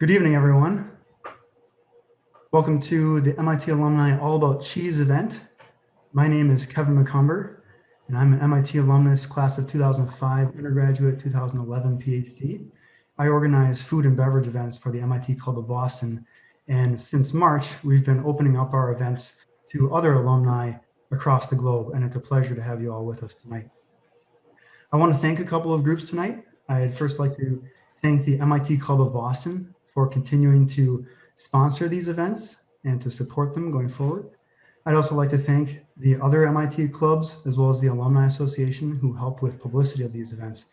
Good evening, everyone. Welcome to the MIT Alumni All About Cheese event. My name is Kevin McCumber, and I'm an MIT alumnus, class of 2005, undergraduate, 2011 PhD. I organize food and beverage events for the MIT Club of Boston, and since March, we've been opening up our events to other alumni across the globe, and it's a pleasure to have you all with us tonight. I want to thank a couple of groups tonight. I'd first like to thank the MIT Club of Boston for continuing to sponsor these events and to support them going forward. I'd also like to thank the other MIT clubs as well as the Alumni Association who help with publicity of these events.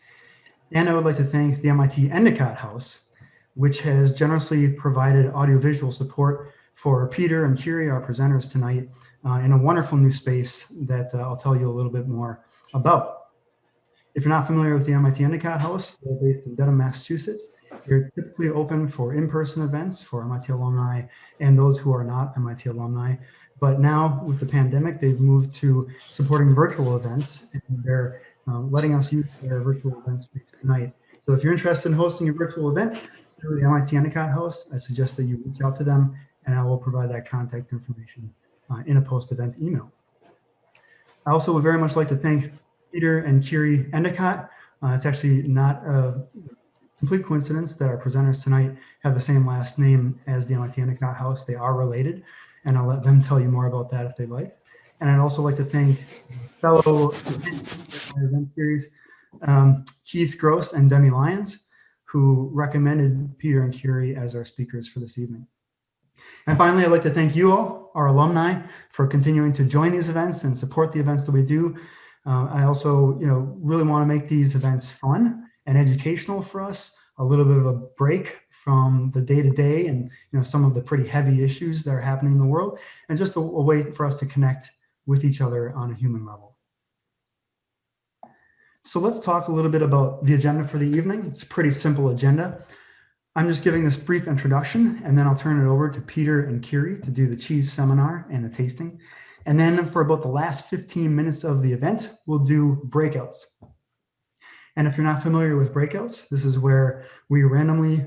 And I would like to thank the MIT Endicott House, which has generously provided audiovisual support for Peter and Kyrie, our presenters tonight, in a wonderful new space that I'll tell you a little bit more about. If you're not familiar with the MIT Endicott House, they're based in Dedham, Massachusetts. They're typically open for in-person events for MIT alumni and those who are not MIT alumni. But now with the pandemic, they've moved to supporting virtual events, and they're letting us use their virtual event space tonight. So if you're interested in hosting a virtual event through the MIT Endicott House, I suggest that you reach out to them, and I will provide that contact information in a post-event email. I also would very much like to thank Peter and Kyrie Endicott. It's actually not a complete coincidence that our presenters tonight have the same last name as the MIT Endicott House. They are related, and I'll let them tell you more about that if they'd like. And I'd also like to thank fellow event series, Keith Gross and Demi Lyons, who recommended Peter and Kyrie as our speakers for this evening. And finally, I'd like to thank you all, our alumni, for continuing to join these events and support the events that we do. I also, really want to make these events fun and educational for us, a little bit of a break from the day-to-day and some of the pretty heavy issues that are happening in the world, and just a way for us to connect with each other on a human level. So let's talk a little bit about the agenda for the evening. It's a pretty simple agenda. I'm just giving this brief introduction, and then I'll turn it over to Peter and Kyrie to do the cheese seminar and the tasting. And then for about the last 15 minutes of the event, we'll do breakouts. And if you're not familiar with breakouts, this is where we randomly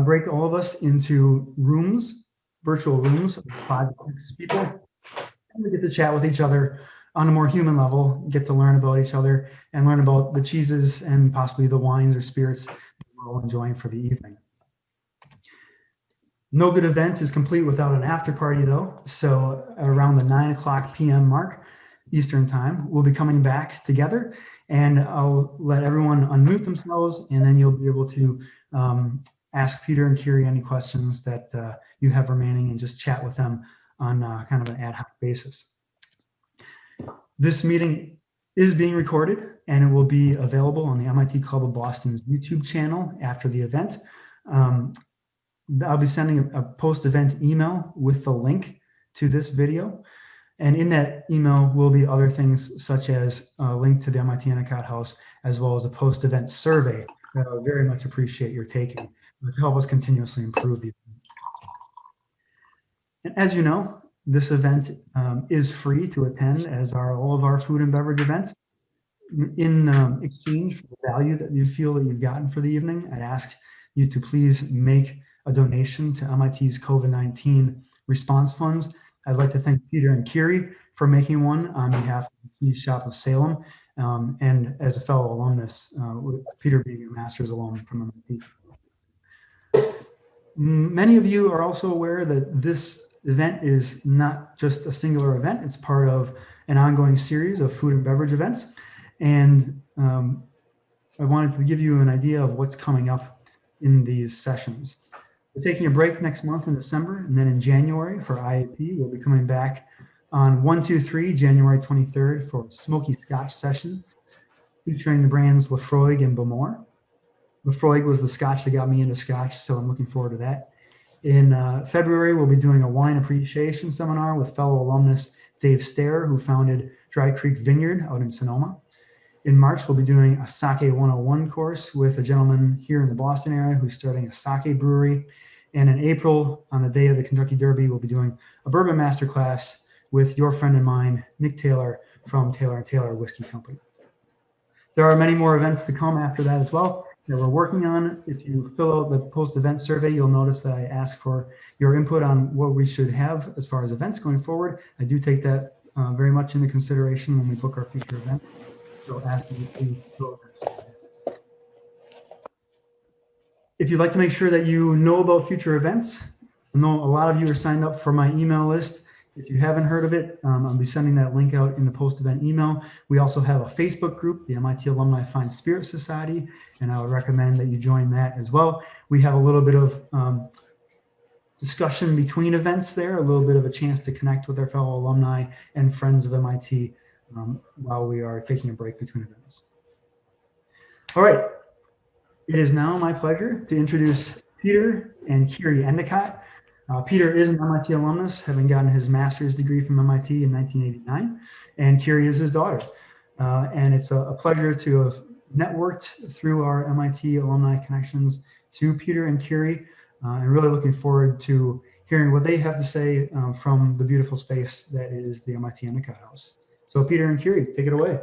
break all of us into rooms, virtual rooms of 5 to 6 people. And we get to chat with each other on a more human level, get to learn about each other and learn about the cheeses and possibly the wines or spirits that we're all enjoying for the evening. No good event is complete without an after party though. So around the 9:00 p.m. mark, Eastern time, we'll be coming back together, and I'll let everyone unmute themselves, and then you'll be able to ask Peter and Kyrie any questions that you have remaining and just chat with them on kind of an ad hoc basis. This meeting is being recorded, and it will be available on the MIT Club of Boston's YouTube channel after the event. I'll be sending a post-event email with the link to this video. And in that email will be other things such as a link to the MIT Endicott House, as well as a post-event survey that I would very much appreciate your taking to help us continuously improve these events. And as you know, this event is free to attend, as are all of our food and beverage events. In exchange for the value that you feel that you've gotten for the evening, I'd ask you to please make a donation to MIT's COVID-19 response funds. I'd like to thank Peter and Kyrie for making one on behalf of the Cheese Shop of Salem, and as a fellow alumnus, Peter being a master's alum from MIT. Many of you are also aware that this event is not just a singular event, it's part of an ongoing series of food and beverage events. And I wanted to give you an idea of what's coming up in these sessions. We're taking a break next month in December, and then in January for IAP, we'll be coming back on 1-2-3, January 23rd for Smoky Scotch session, featuring the brands Lafroig and Bowmore. Lafroig was the Scotch that got me into Scotch, so I'm looking forward to that. In February, we'll be doing a wine appreciation seminar with fellow alumnus Dave Stair, who founded Dry Creek Vineyard out in Sonoma. In March, we'll be doing a Sake 101 course with a gentleman here in the Boston area who's starting a sake brewery. And in April, on the day of the Kentucky Derby, we'll be doing a bourbon masterclass with your friend and mine, Nick Taylor from Taylor & Taylor Whiskey Company. There are many more events to come after that as well, that we're working on. If you fill out the post-event survey, you'll notice that I ask for your input on what we should have as far as events going forward. I do take that very much into consideration when we book our future event. So ask that you please fill out that survey. If you'd like to make sure that you know about future events, I know a lot of you are signed up for my email list. If you haven't heard of it, I'll be sending that link out in the post-event email. We also have a Facebook group, the MIT Alumni Fine Spirit Society, and I would recommend that you join that as well. We have a little bit of discussion between events there, a little bit of a chance to connect with our fellow alumni and friends of MIT while we are taking a break between events. All right, it is now my pleasure to introduce Peter and Kyrie Endicott. Peter is an MIT alumnus, having gotten his master's degree from MIT in 1989, and Kyrie is his daughter. And it's a pleasure to have networked through our MIT alumni connections to Peter and Kyrie, and really looking forward to hearing what they have to say from the beautiful space that is the MIT Endicott House. So Peter and Kyrie, take it away.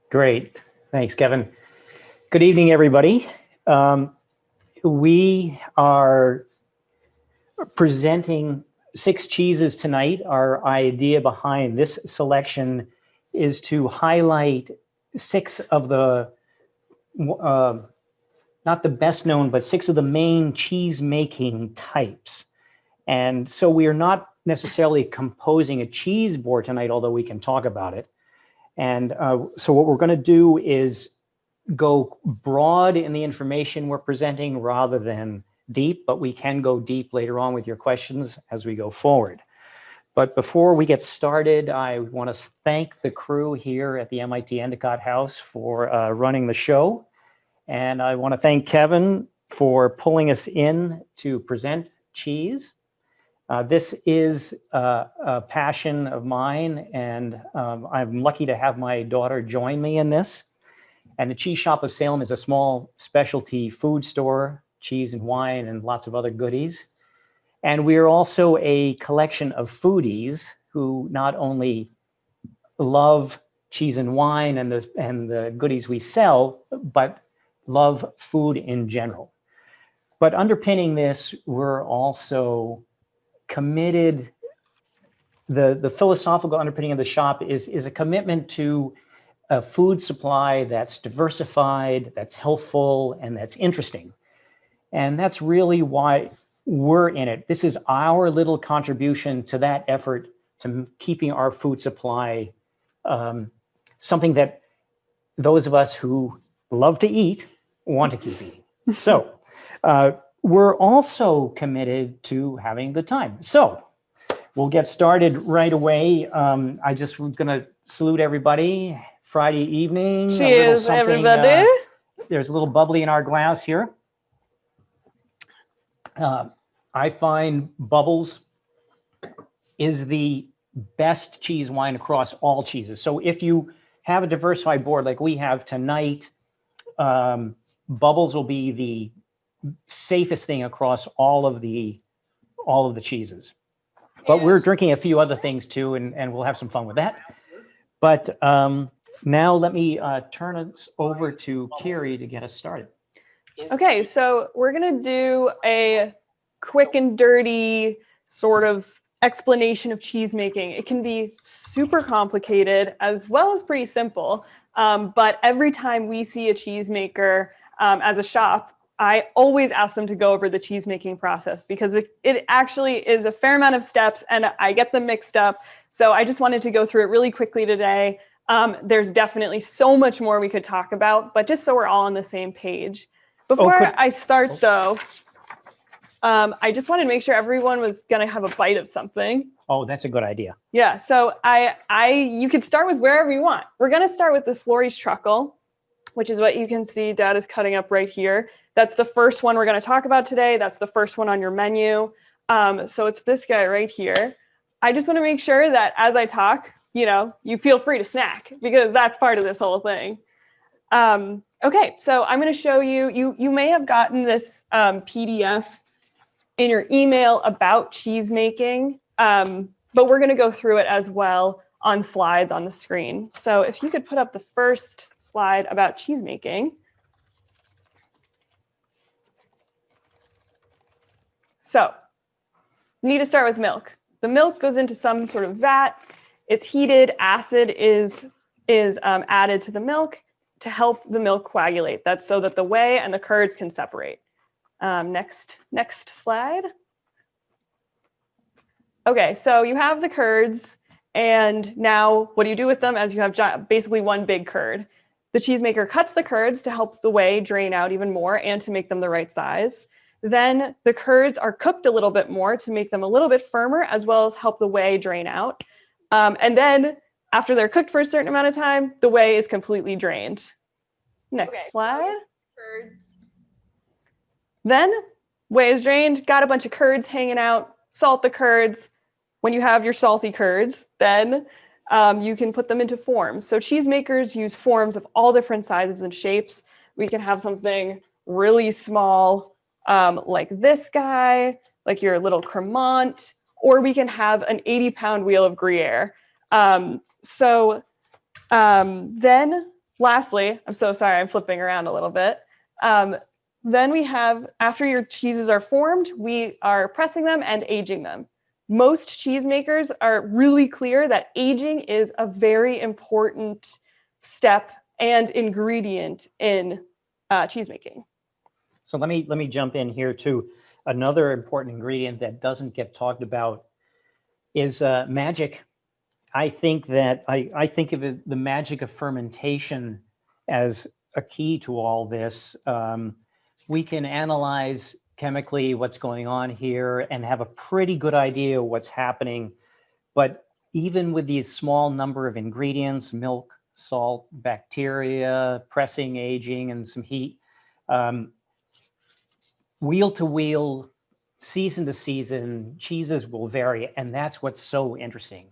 Great. Thanks, Kevin. Good evening, everybody. We are presenting 6 cheeses tonight. Our idea behind this selection is to highlight 6 of the, not the best known, but 6 of the main cheese making types. And so we are not necessarily composing a cheese board tonight, although we can talk about it. And so what we're going to do is go broad in the information we're presenting rather than deep, but we can go deep later on with your questions as we go forward. But before we get started, I want to thank the crew here at the MIT Endicott House for running the show. And I want to thank Kevin for pulling us in to present cheese. This is a passion of mine, and I'm lucky to have my daughter join me in this. And the Cheese Shop of Salem is a small specialty food store, cheese and wine and lots of other goodies. And we are also a collection of foodies who not only love cheese and wine and the goodies we sell, but love food in general. But underpinning this, we're also committed. The philosophical underpinning of the shop is a commitment to a food supply that's diversified, that's healthful, and that's interesting. And that's really why we're in it. This is our little contribution to that effort to keeping our food supply something that those of us who love to eat want to keep eating. So we're also committed to having a good time. So we'll get started right away. I just was going to salute everybody. Friday evening. Cheers, everybody. There's a little bubbly in our glass here. I find Bubbles is the best cheese wine across all cheeses. So if you have a diversified board like we have tonight, Bubbles will be the safest thing across all of the cheeses. But we're drinking a few other things too, and we'll have some fun with that. But now let me turn us over to Kyrie to get us started. Okay, so we're going to do a quick and dirty sort of explanation of cheese making. It can be super complicated as well as pretty simple. But every time we see a cheesemaker as a shop, I always ask them to go over the cheese making process because it actually is a fair amount of steps and I get them mixed up. So I just wanted to go through it really quickly today. There's definitely so much more we could talk about, but just so we're all on the same page. Before I start though, I just wanted to make sure everyone was going to have a bite of something. Oh, that's a good idea. Yeah, so you could start with wherever you want. We're going to start with the Florey's truckle, which is what you can see Dad is cutting up right here. That's the first one we're going to talk about today. That's the first one on your menu. So it's this guy right here. I just want to make sure that as I talk, you feel free to snack because that's part of this whole thing. Okay, so I'm going to show you, you may have gotten this PDF in your email about cheese making, but we're going to go through it as well on slides on the screen. So if you could put up the first slide about cheese making. So you need to start with milk. The milk goes into some sort of vat. It's heated. Acid is added to the milk to help the milk coagulate. That's so that the whey and the curds can separate. Next slide. Okay, so you have the curds, and now what do you do with them as you have basically one big curd? The cheesemaker cuts the curds to help the whey drain out even more and to make them the right size. Then the curds are cooked a little bit more to make them a little bit firmer, as well as help the whey drain out. And then after they're cooked for a certain amount of time, the whey is completely drained. Next slide. Then whey is drained, got a bunch of curds hanging out, salt the curds. When you have your salty curds, then you can put them into forms. So cheesemakers use forms of all different sizes and shapes. We can have something really small, like this guy, like your little cremant, or we can have an 80-pound wheel of Gruyere. Then lastly, I'm so sorry, I'm flipping around a little bit. Then we have, after your cheeses are formed, we are pressing them and aging them. Most cheesemakers are really clear that aging is a very important step and ingredient in cheesemaking. So let me jump in here too. Another important ingredient that doesn't get talked about is magic. I think that I think of it, the magic of fermentation as a key to all this. We can analyze chemically what's going on here and have a pretty good idea of what's happening. But even with these small number of ingredients, milk, salt, bacteria, pressing, aging, and some heat, wheel to wheel, season to season, cheeses will vary. And that's what's so interesting.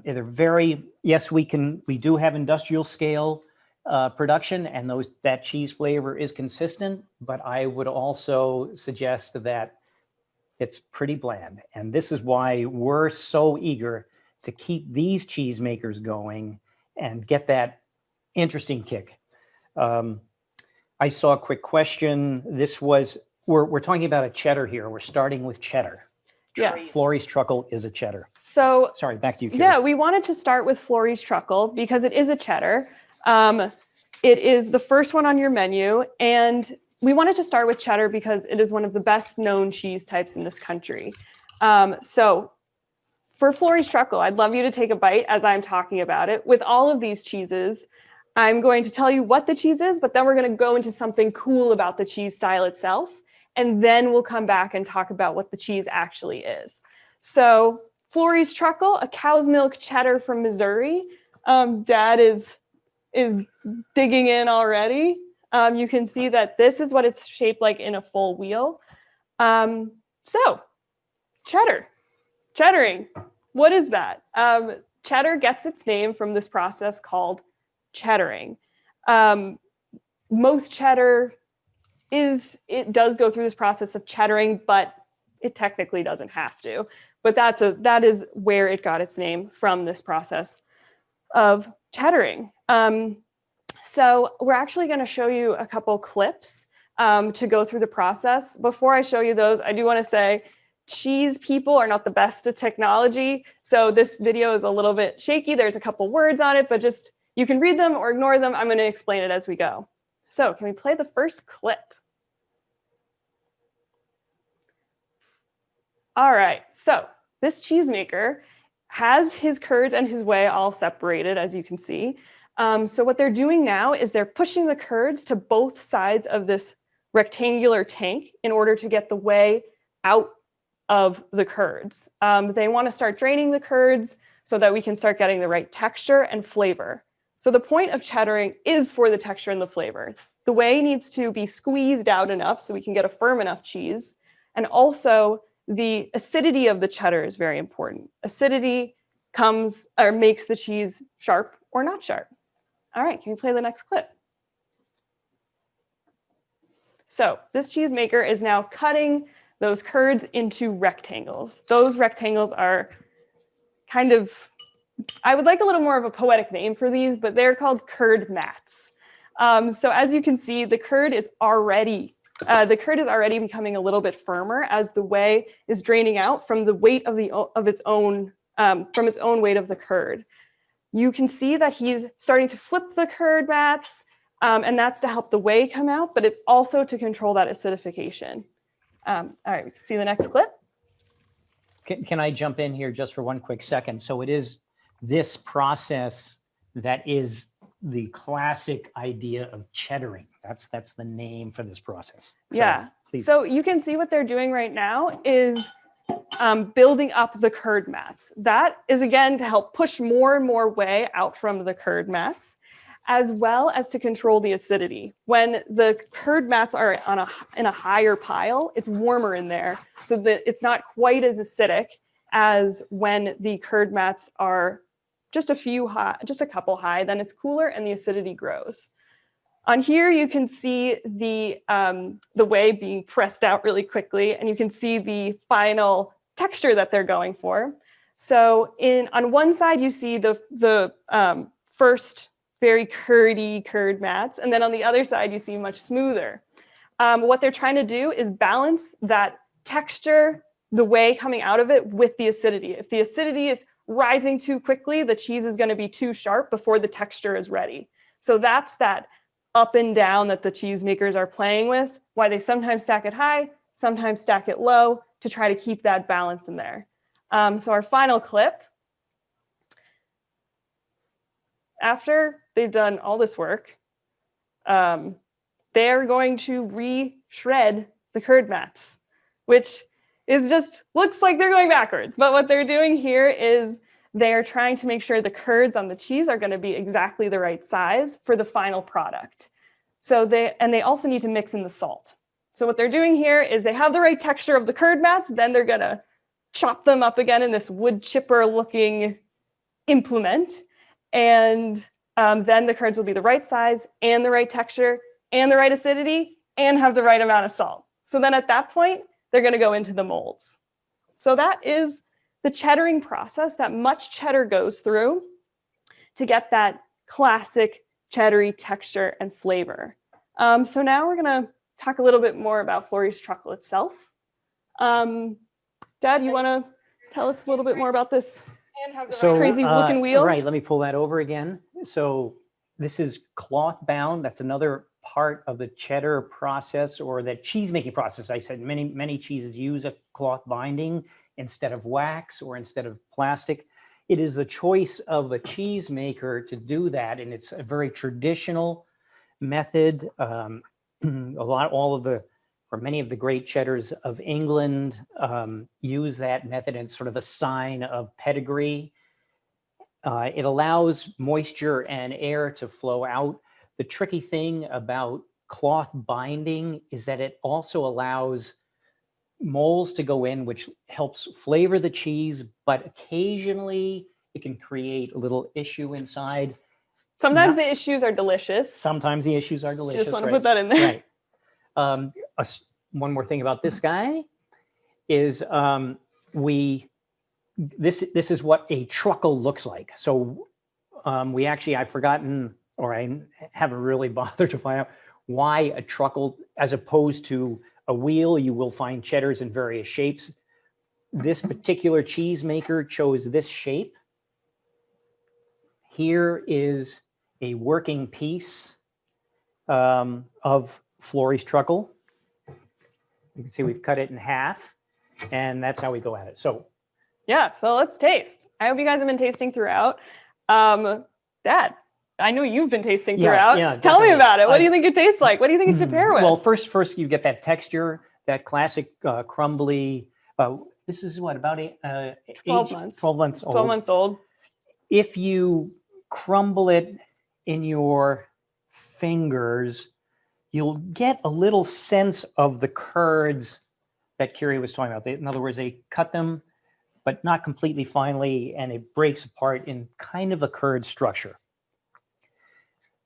They're very, yes, we do have industrial scale production, and that cheese flavor is consistent, but I would also suggest that it's pretty bland. And this is why we're so eager to keep these cheesemakers going and get that interesting kick. I saw a quick question. This was, we're talking about a cheddar here. We're starting with cheddar. Yes. Florey's truckle is a cheddar. So sorry, back to you, Kyrie. Yeah, we wanted to start with Florey's truckle because it is a cheddar. It is the first one on your menu, and we wanted to start with cheddar because it is one of the best known cheese types in this country. So for Florey's truckle, I'd love you to take a bite as I'm talking about it. With all of these cheeses, I'm going to tell you what the cheese is, but then we're going to go into something cool about the cheese style itself, and then we'll come back and talk about what the cheese actually is. So Florey's truckle, a cow's milk cheddar from Missouri. Dad is digging in already. You can see that this is what it's shaped like in a full wheel. So cheddar, cheddaring, what is that? Cheddar gets its name from this process called cheddaring. Most cheddar it does go through this process of cheddaring, but it technically doesn't have to. But that is where it got its name, from this process of cheddaring. So we're actually going to show you a couple clips to go through the process. Before I show you those, I do want to say cheese people are not the best at technology. So this video is a little bit shaky. There's a couple words on it, but just you can read them or ignore them. I'm going to explain it as we go. So can we play the first clip? All right, so this cheesemaker has his curds and his whey all separated, as you can see. So what they're doing now is they're pushing the curds to both sides of this rectangular tank in order to get the whey out of the curds. They want to start draining the curds so that we can start getting the right texture and flavor. So the point of cheddaring is for the texture and the flavor. The whey needs to be squeezed out enough so we can get a firm enough cheese. And also the acidity of the cheddar is very important. Acidity makes the cheese sharp or not sharp. All right, can we play the next clip? So this cheesemaker is now cutting those curds into rectangles. Those rectangles are kind of, I would like a little more of a poetic name for these, but they're called curd mats. So as you can see, the curd is already the curd is already becoming a little bit firmer as the whey is draining out from the weight of its own weight of the curd. You can see that he's starting to flip the curd mats, and that's to help the whey come out, but it's also to control that acidification. All right, we can see the next clip. Can I jump in here just for one quick second? So it is this process that is the classic idea of cheddaring. That's the name for this process. So, Yeah. please. So you can see what they're doing right now is building up the curd mats. That is, again, to help push more and more whey out from the curd mats, as well as to control the acidity. When the curd mats are in a higher pile, it's warmer in there, so that it's not quite as acidic as when the curd mats are just a couple high, then it's cooler and the acidity grows. On here, you can see the whey being pressed out really quickly, and you can see the final texture that they're going for. So on one side, you see the first very curdy curd mats, and then on the other side, you see much smoother. What they're trying to do is balance that texture, the whey coming out of it, with the acidity. If the acidity is rising too quickly, the cheese is going to be too sharp before the texture is ready. So that's that up and down that the cheesemakers are playing with, why they sometimes stack it high, sometimes stack it low, to try to keep that balance in there. So our final clip, after they've done all this work, they're going to re-shred the curd mats, which is just looks like they're going backwards. But what they're doing here is they're trying to make sure the curds on the cheese are going to be exactly the right size for the final product. So they also need to mix in the salt. So what they're doing here is they have the right texture of the curd mats, then they're going to chop them up again in this wood chipper looking implement. And then the curds will be the right size and the right texture and the right acidity and have the right amount of salt. So then at that point, they're going to go into the molds. So that is the cheddaring process that much cheddar goes through to get that classic cheddary texture and flavor. So now we're going to talk a little bit more about Fleury's truckle itself. Dad, you want to tell us a little bit more about this crazy looking wheel? Right, let me pull that over again. So this is cloth bound. That's another part of the cheddar process, or the cheese making process. I said many cheeses use a cloth binding instead of wax or instead of plastic. It is the choice of a cheesemaker to do that, and it's a very traditional method. Many of the great cheddars of England use that method, and it's sort of a sign of pedigree. It allows moisture and air to flow out. The tricky thing about cloth binding is that it also allows molds to go in, which helps flavor the cheese, but occasionally it can create a little issue inside. Sometimes the issues are delicious. Sometimes the issues are delicious. Just want to put that in there. Right. One more thing about this guy is this is what a truckle looks like. So I've forgotten, or I haven't really bothered to find out why a truckle as opposed to a wheel. You will find cheddars in various shapes. This particular cheesemaker chose this shape. Here is a working piece of Fleury's truckle. You can see we've cut it in half, and that's how we go at it. So yeah, so let's taste. I hope you guys have been tasting throughout. Dad, I know you've been tasting throughout. Yeah, tell me about it. What do you think it tastes like? What do you think it should pair with? Well, first you get that texture, that classic crumbly. This is what, about 12 months. 12 months old. 12 months old. If you crumble it in your fingers, you'll get a little sense of the curds that Kyrie was talking about. In other words, they cut them, but not completely finely, and it breaks apart in kind of a curd structure.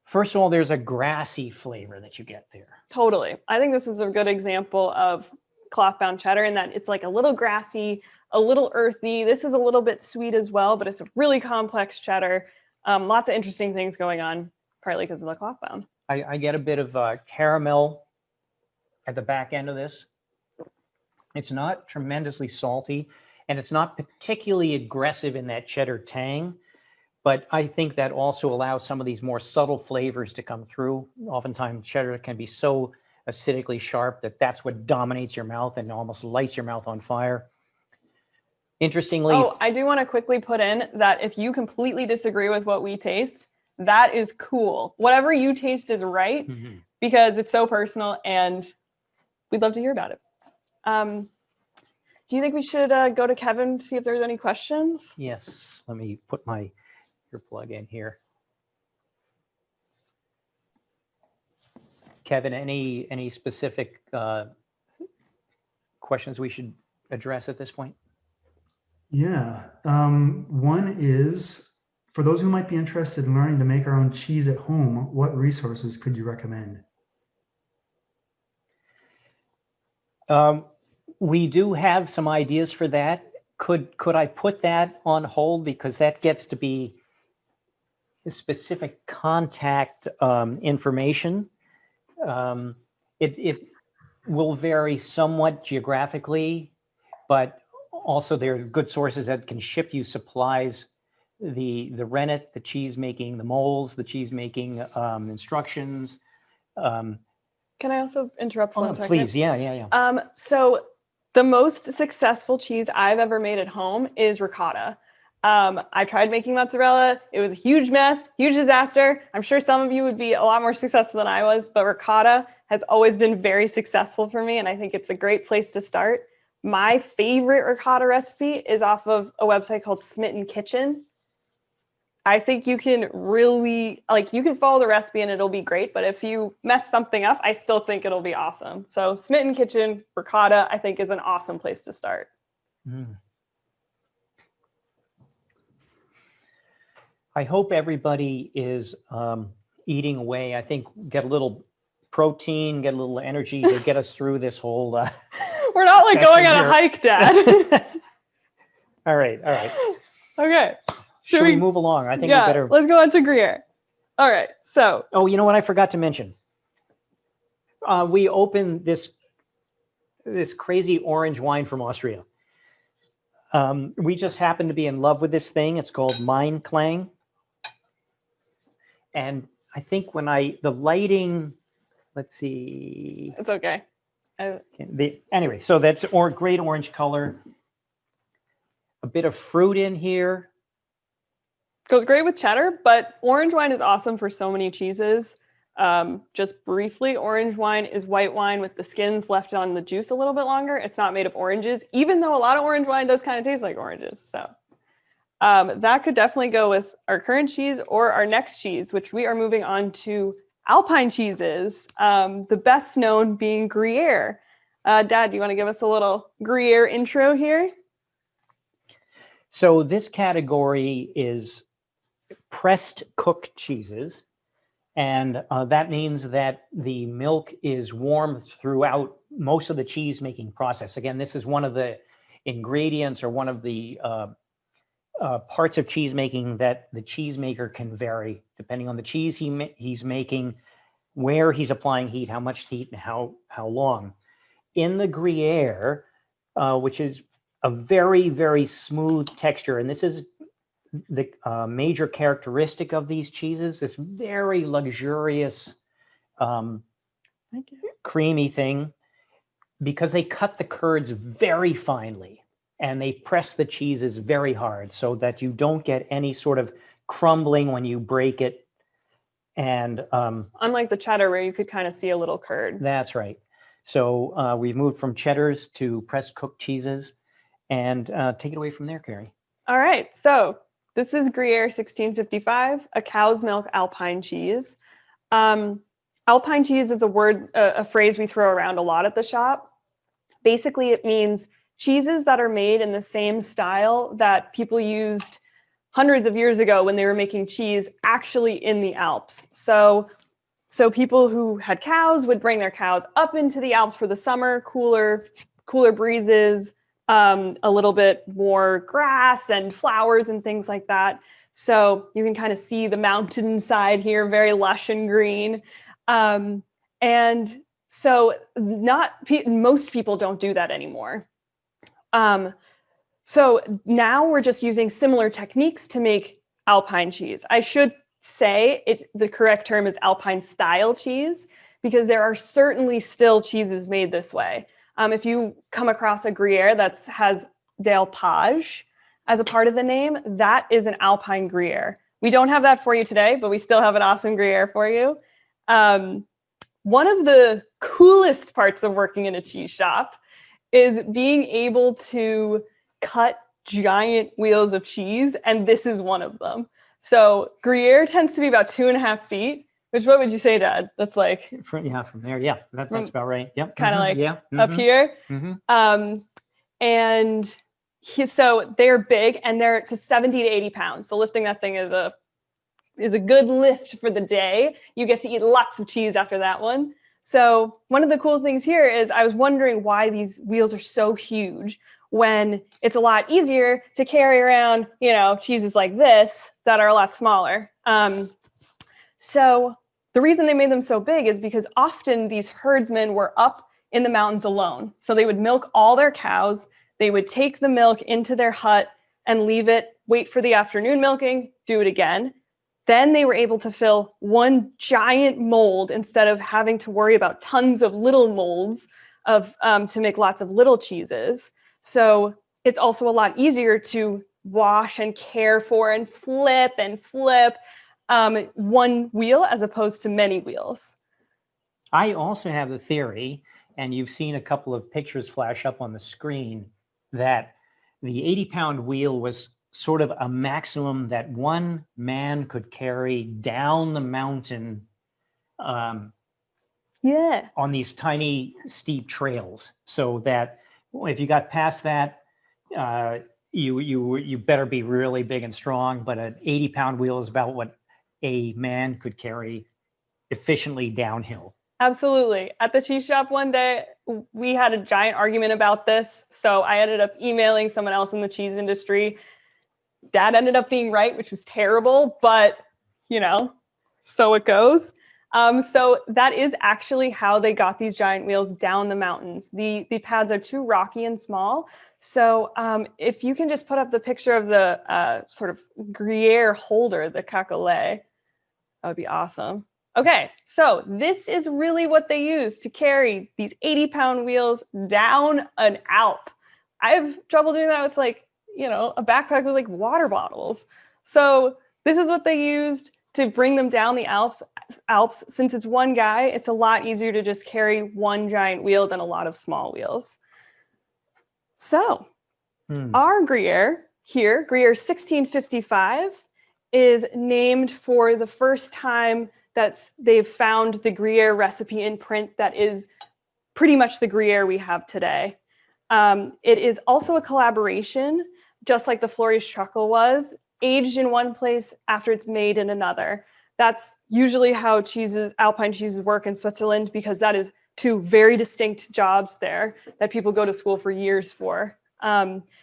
First of all, there's a grassy flavor that you get there. Totally. I think this is a good example of cloth-bound cheddar in that it's like a little grassy, a little earthy. This is a little bit sweet as well, but it's a really complex cheddar. Lots of interesting things going on, partly because of the cloth-bound. I get a bit of caramel at the back end of this. It's not tremendously salty, and it's not particularly aggressive in that cheddar tang, but I think that also allows some of these more subtle flavors to come through. Oftentimes cheddar can be so acidically sharp that that's what dominates your mouth and almost lights your mouth on fire. Interestingly, Oh, I do want to quickly put in that if you completely disagree with what we taste, that is cool. Whatever you taste is right, because it's so personal and we'd love to hear about it. Do you think we should go to Kevin to see if there's any questions? Yes, let me put my earplug in here. Kevin, any specific questions we should address at this point? Yeah. One is, for those who might be interested in learning to make our own cheese at home, what resources could you recommend? We do have some ideas for that. Could I put that on hold, because that gets to be specific contact information. It will vary somewhat geographically, but also there are good sources that can ship you supplies, the rennet, the cheese making, the molds, the cheese making instructions. Can I also interrupt one second? Please, yeah. So the most successful cheese I've ever made at home is ricotta. I tried making mozzarella. It was a huge mess, huge disaster. I'm sure some of you would be a lot more successful than I was, but ricotta has always been very successful for me, and I think it's a great place to start. My favorite ricotta recipe is off of a website called Smitten Kitchen. I think you can really, you can follow the recipe and it'll be great, but if you mess something up, I still think it'll be awesome. So Smitten Kitchen, ricotta, I think is an awesome place to start. I hope everybody is eating away. I think get a little protein, get a little energy to get us through this whole We're not going on here. a hike, Dad. All right. Okay. Should we move along? I think we better. Let's go on to Gruyere. All right. So. Oh, you know what I forgot to mention? We opened this crazy orange wine from Austria. We just happen to be in love with this thing. It's called Mein Klang. And I think when the lighting, let's see. It's okay. Anyway, so that's great orange color. A bit of fruit in here. Goes great with cheddar, but orange wine is awesome for so many cheeses. Just briefly, orange wine is white wine with the skins left on the juice a little bit longer. It's not made of oranges, even though a lot of orange wine does kind of taste like oranges. So that could definitely go with our current cheese or our next cheese, which we are moving on to Alpine cheeses, the best known being Gruyere. Dad, do you want to give us a little Gruyere intro here? So this category is pressed cooked cheeses. And that means that the milk is warm throughout most of the cheese making process. Again, this is one of the ingredients or one of the parts of cheese making that the cheesemaker can vary depending on the cheese he's making, where he's applying heat, how much heat, and how long. In the Gruyere, which is a very, very smooth texture, and this is the major characteristic of these cheeses, this very luxurious, creamy thing, because they cut the curds very finely and they press the cheeses very hard so that you don't get any sort of crumbling when you break it. And unlike the cheddar where you could kind of see a little curd. That's right. So we've moved from cheddars to pressed cooked cheeses, and take it away from there, Kyrie. All right. So this is Gruyere 1655, a cow's milk Alpine cheese. Alpine cheese is a phrase we throw around a lot at the shop. Basically, it means cheeses that are made in the same style that people used hundreds of years ago when they were making cheese actually in the Alps. So people who had cows would bring their cows up into the Alps for the summer, cooler breezes, a little bit more grass and flowers and things like that. So you can kind of see the mountainside here, very lush and green. And So most people don't do that anymore. So now we're just using similar techniques to make Alpine cheese. I should say the correct term is Alpine style cheese, because there are certainly still cheeses made this way. If you come across a Gruyere that has d'Alpage as a part of the name, that is an Alpine Gruyere. We don't have that for you today, but we still have an awesome Gruyere for you. One of the coolest parts of working in a cheese shop is being able to cut giant wheels of cheese, and this is one of them. So Gruyere tends to be about 2.5 feet, which, what would you say, Dad? That's like From there, yeah, that's about right. Yep. kind of like yeah. up here. Mhm. And so they're big, and they're to 70 to 80 pounds. So lifting that thing is a good lift for the day. You get to eat lots of cheese after that one. So one of the cool things here is I was wondering why these wheels are so huge when it's a lot easier to carry around, cheeses like this that are a lot smaller. So the reason they made them so big is because often these herdsmen were up in the mountains alone. So they would milk all their cows. They would take the milk into their hut and leave it, wait for the afternoon milking, do it again. Then they were able to fill one giant mold instead of having to worry about tons of little molds to make lots of little cheeses. So it's also a lot easier to wash and care for and flip one wheel as opposed to many wheels. I also have the theory, and you've seen a couple of pictures flash up on the screen, that the 80-pound wheel was sort of a maximum that one man could carry down the mountain on these tiny steep trails, so that if you got past that, you better be really big and strong. But an 80-pound wheel is about what a man could carry efficiently downhill. Absolutely. At the cheese shop one day, we had a giant argument about this. So I ended up emailing someone else in the cheese industry. Dad ended up being right, which was terrible, but so it goes. So that is actually how they got these giant wheels down the mountains. The pads are too rocky and small. So if you can just put up the picture of the sort of Gruyere holder, the cacolet, that would be awesome. Okay, so this is really what they use to carry these 80-pound wheels down an Alp. I have trouble doing that with a backpack with water bottles. So this is what they used to bring them down the Alps. Since it's one guy, it's a lot easier to just carry one giant wheel than a lot of small wheels. So our Gruyere here, Gruyere 1655, is named for the first time that they've found the Gruyere recipe in print that is pretty much the Gruyere we have today. It is also a collaboration, just like the Flori's truckle was, aged in one place after it's made in another. That's usually how Alpine cheeses work in Switzerland, because that is two very distinct jobs there that people go to school for years for.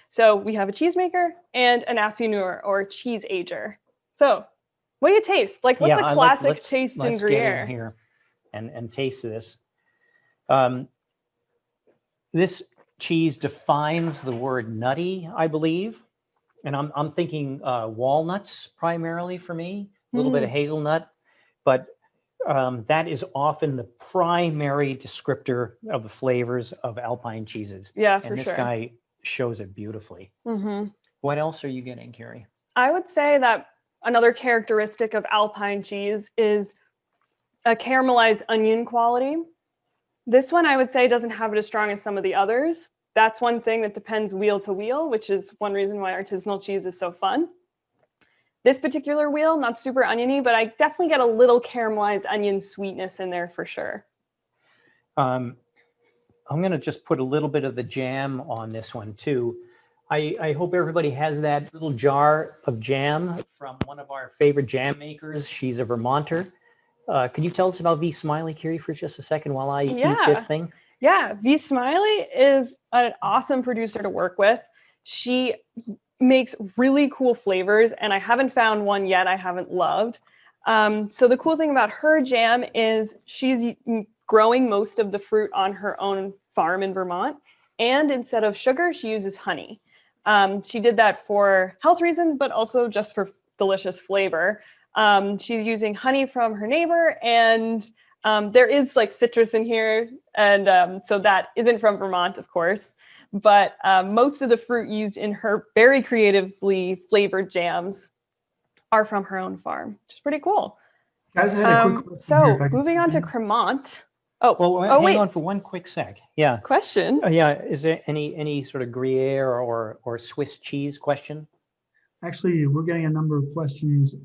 So we have a cheesemaker and an affineur, or cheese ager. So what do you taste? What's a classic taste in Gruyere? Get in here and taste this. This cheese defines the word nutty, I believe. And I'm thinking walnuts primarily for me, a little bit of hazelnut, but that is often the primary descriptor of the flavors of Alpine cheeses. Yeah, for sure. And this guy shows it beautifully. What else are you getting, Kyrie? I would say that another characteristic of Alpine cheese is a caramelized onion quality. This one, I would say, doesn't have it as strong as some of the others. That's one thing that depends wheel to wheel, which is one reason why artisanal cheese is so fun. This particular wheel, not super oniony, but I definitely get a little caramelized onion sweetness in there for sure. I'm going to just put a little bit of the jam on this one too. I hope everybody has that little jar of jam from one of our favorite jam makers. She's a Vermonter. Can you tell us about V. Smiley, Kyrie, for just a second while I eat this thing? Yeah, V. Smiley is an awesome producer to work with. She makes really cool flavors, and I haven't found one yet I haven't loved. So the cool thing about her jam is she's growing most of the fruit on her own farm in Vermont. And instead of sugar, she uses honey. She did that for health reasons, but also just for delicious flavor. She's using honey from her neighbor, and there is like citrus in here. And so that isn't from Vermont, of course. But most of the fruit used in her very creatively flavored jams are from her own farm, which is pretty cool. Guys, I had a quick question here, So if I could moving on to jump in. Cremant. Well, hang wait. on for one quick sec. Yeah. Question. Yeah. Is there any sort of Gruyere or Swiss cheese question? Actually, we're getting a number of questions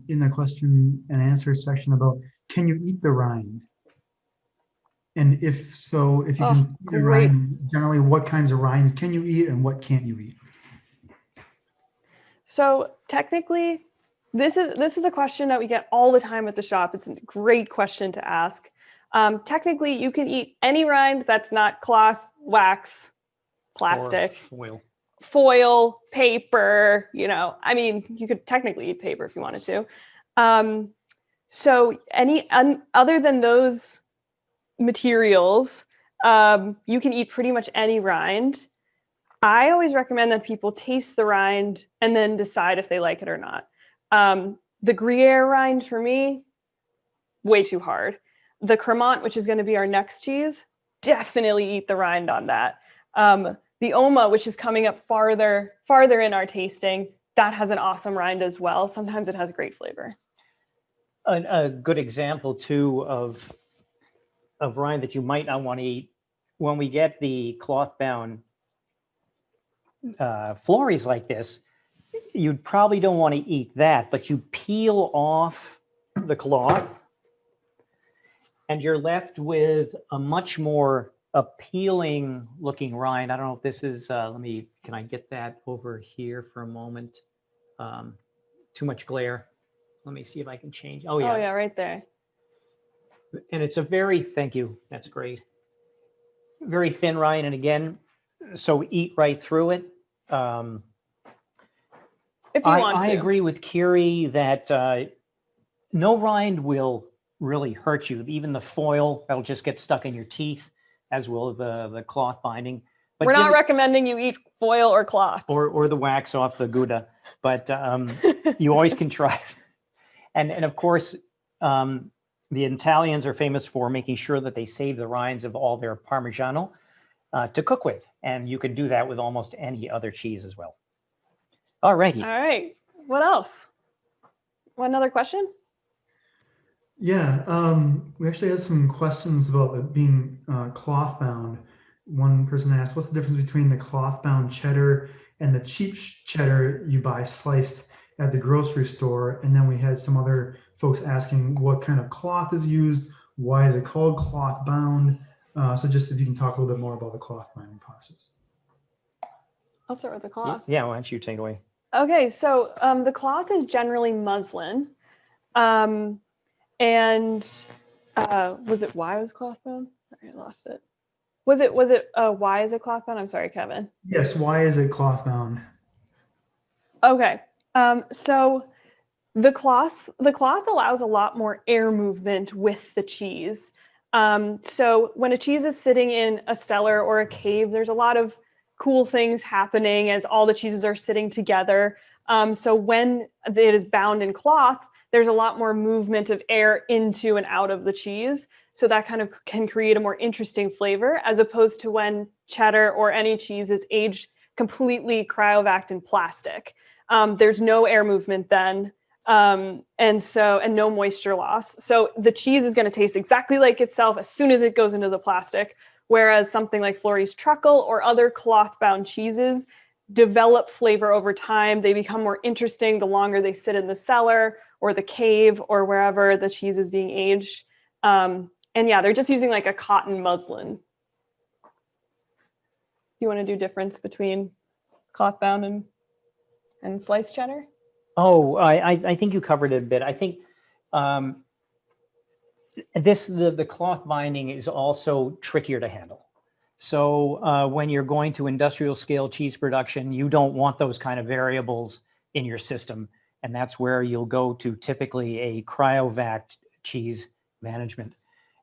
in the question and answer section about, can you eat the rind? And if so, if you can eat the great. rind, generally what kinds of rinds can you eat and what can't you eat? So technically, this is a question that we get all the time at the shop. It's a great question to ask. Technically, you can eat any rind that's not cloth, wax, plastic, Or foil, paper, I mean, you could technically eat paper if you wanted to. So other than those materials, you can eat pretty much any rind. I always recommend that people taste the rind and then decide if they like it or not. The Gruyere rind for me, way too hard. The Cremant, which is going to be our next cheese, definitely eat the rind on that. The Oma, which is coming up farther in our tasting, that has an awesome rind as well. Sometimes it has great flavor. A good example too of rind that you might not want to eat, when we get the cloth bound flories like this, you probably don't want to eat that, but you peel off the cloth and you're left with a much more appealing looking rind. I don't know if this is, can I get that over here for a moment? Too much glare. Let me see if I can change. Oh yeah. Oh yeah, right there. And it's a very, thank you, that's great. Very thin rind, and again, so eat right through it. If you want to. I agree with Kyrie that no rind will really hurt you. Even the foil, that'll just get stuck in your teeth, as will the cloth binding. But we're not recommending you eat foil or cloth. Or the wax off the Gouda, but you always can try it. And of course, the Italians are famous for making sure that they save the rinds of all their Parmigiano to cook with. And you can do that with almost any other cheese as well. All righty. All right. What else? Another question? Yeah, we actually had some questions about it being cloth bound. One person asked, what's the difference between the cloth bound cheddar and the cheap cheddar you buy sliced at the grocery store? And then we had some other folks asking what kind of cloth is used, why is it called cloth bound? So just if you can talk a little bit more about the cloth binding process. I'll start with the cloth. Yeah, why don't you take it away? Okay, so the cloth is generally muslin. And was it why was cloth bound? Sorry, I lost it. Was it why is it cloth bound? I'm sorry, Kevin. Yes, why is it cloth bound? Okay, so the cloth allows a lot more air movement with the cheese. So when a cheese is sitting in a cellar or a cave, there's a lot of cool things happening as all the cheeses are sitting together. So when it is bound in cloth, there's a lot more movement of air into and out of the cheese. So that kind of can create a more interesting flavor, as opposed to when cheddar or any cheese is aged completely cryovac in plastic. There's no air movement then, and no moisture loss. So the cheese is going to taste exactly like itself as soon as it goes into the plastic. Whereas something like Fleury's Truckle or other cloth-bound cheeses develop flavor over time. They become more interesting the longer they sit in the cellar or the cave or wherever the cheese is being aged. And yeah, they're just using like a cotton muslin. You want to do difference between cloth-bound and sliced cheddar? Oh, I think you covered it a bit. I think the cloth binding is also trickier to handle. So when you're going to industrial scale cheese production, you don't want those kind of variables in your system. And that's where you'll go to typically a cryovac cheese management.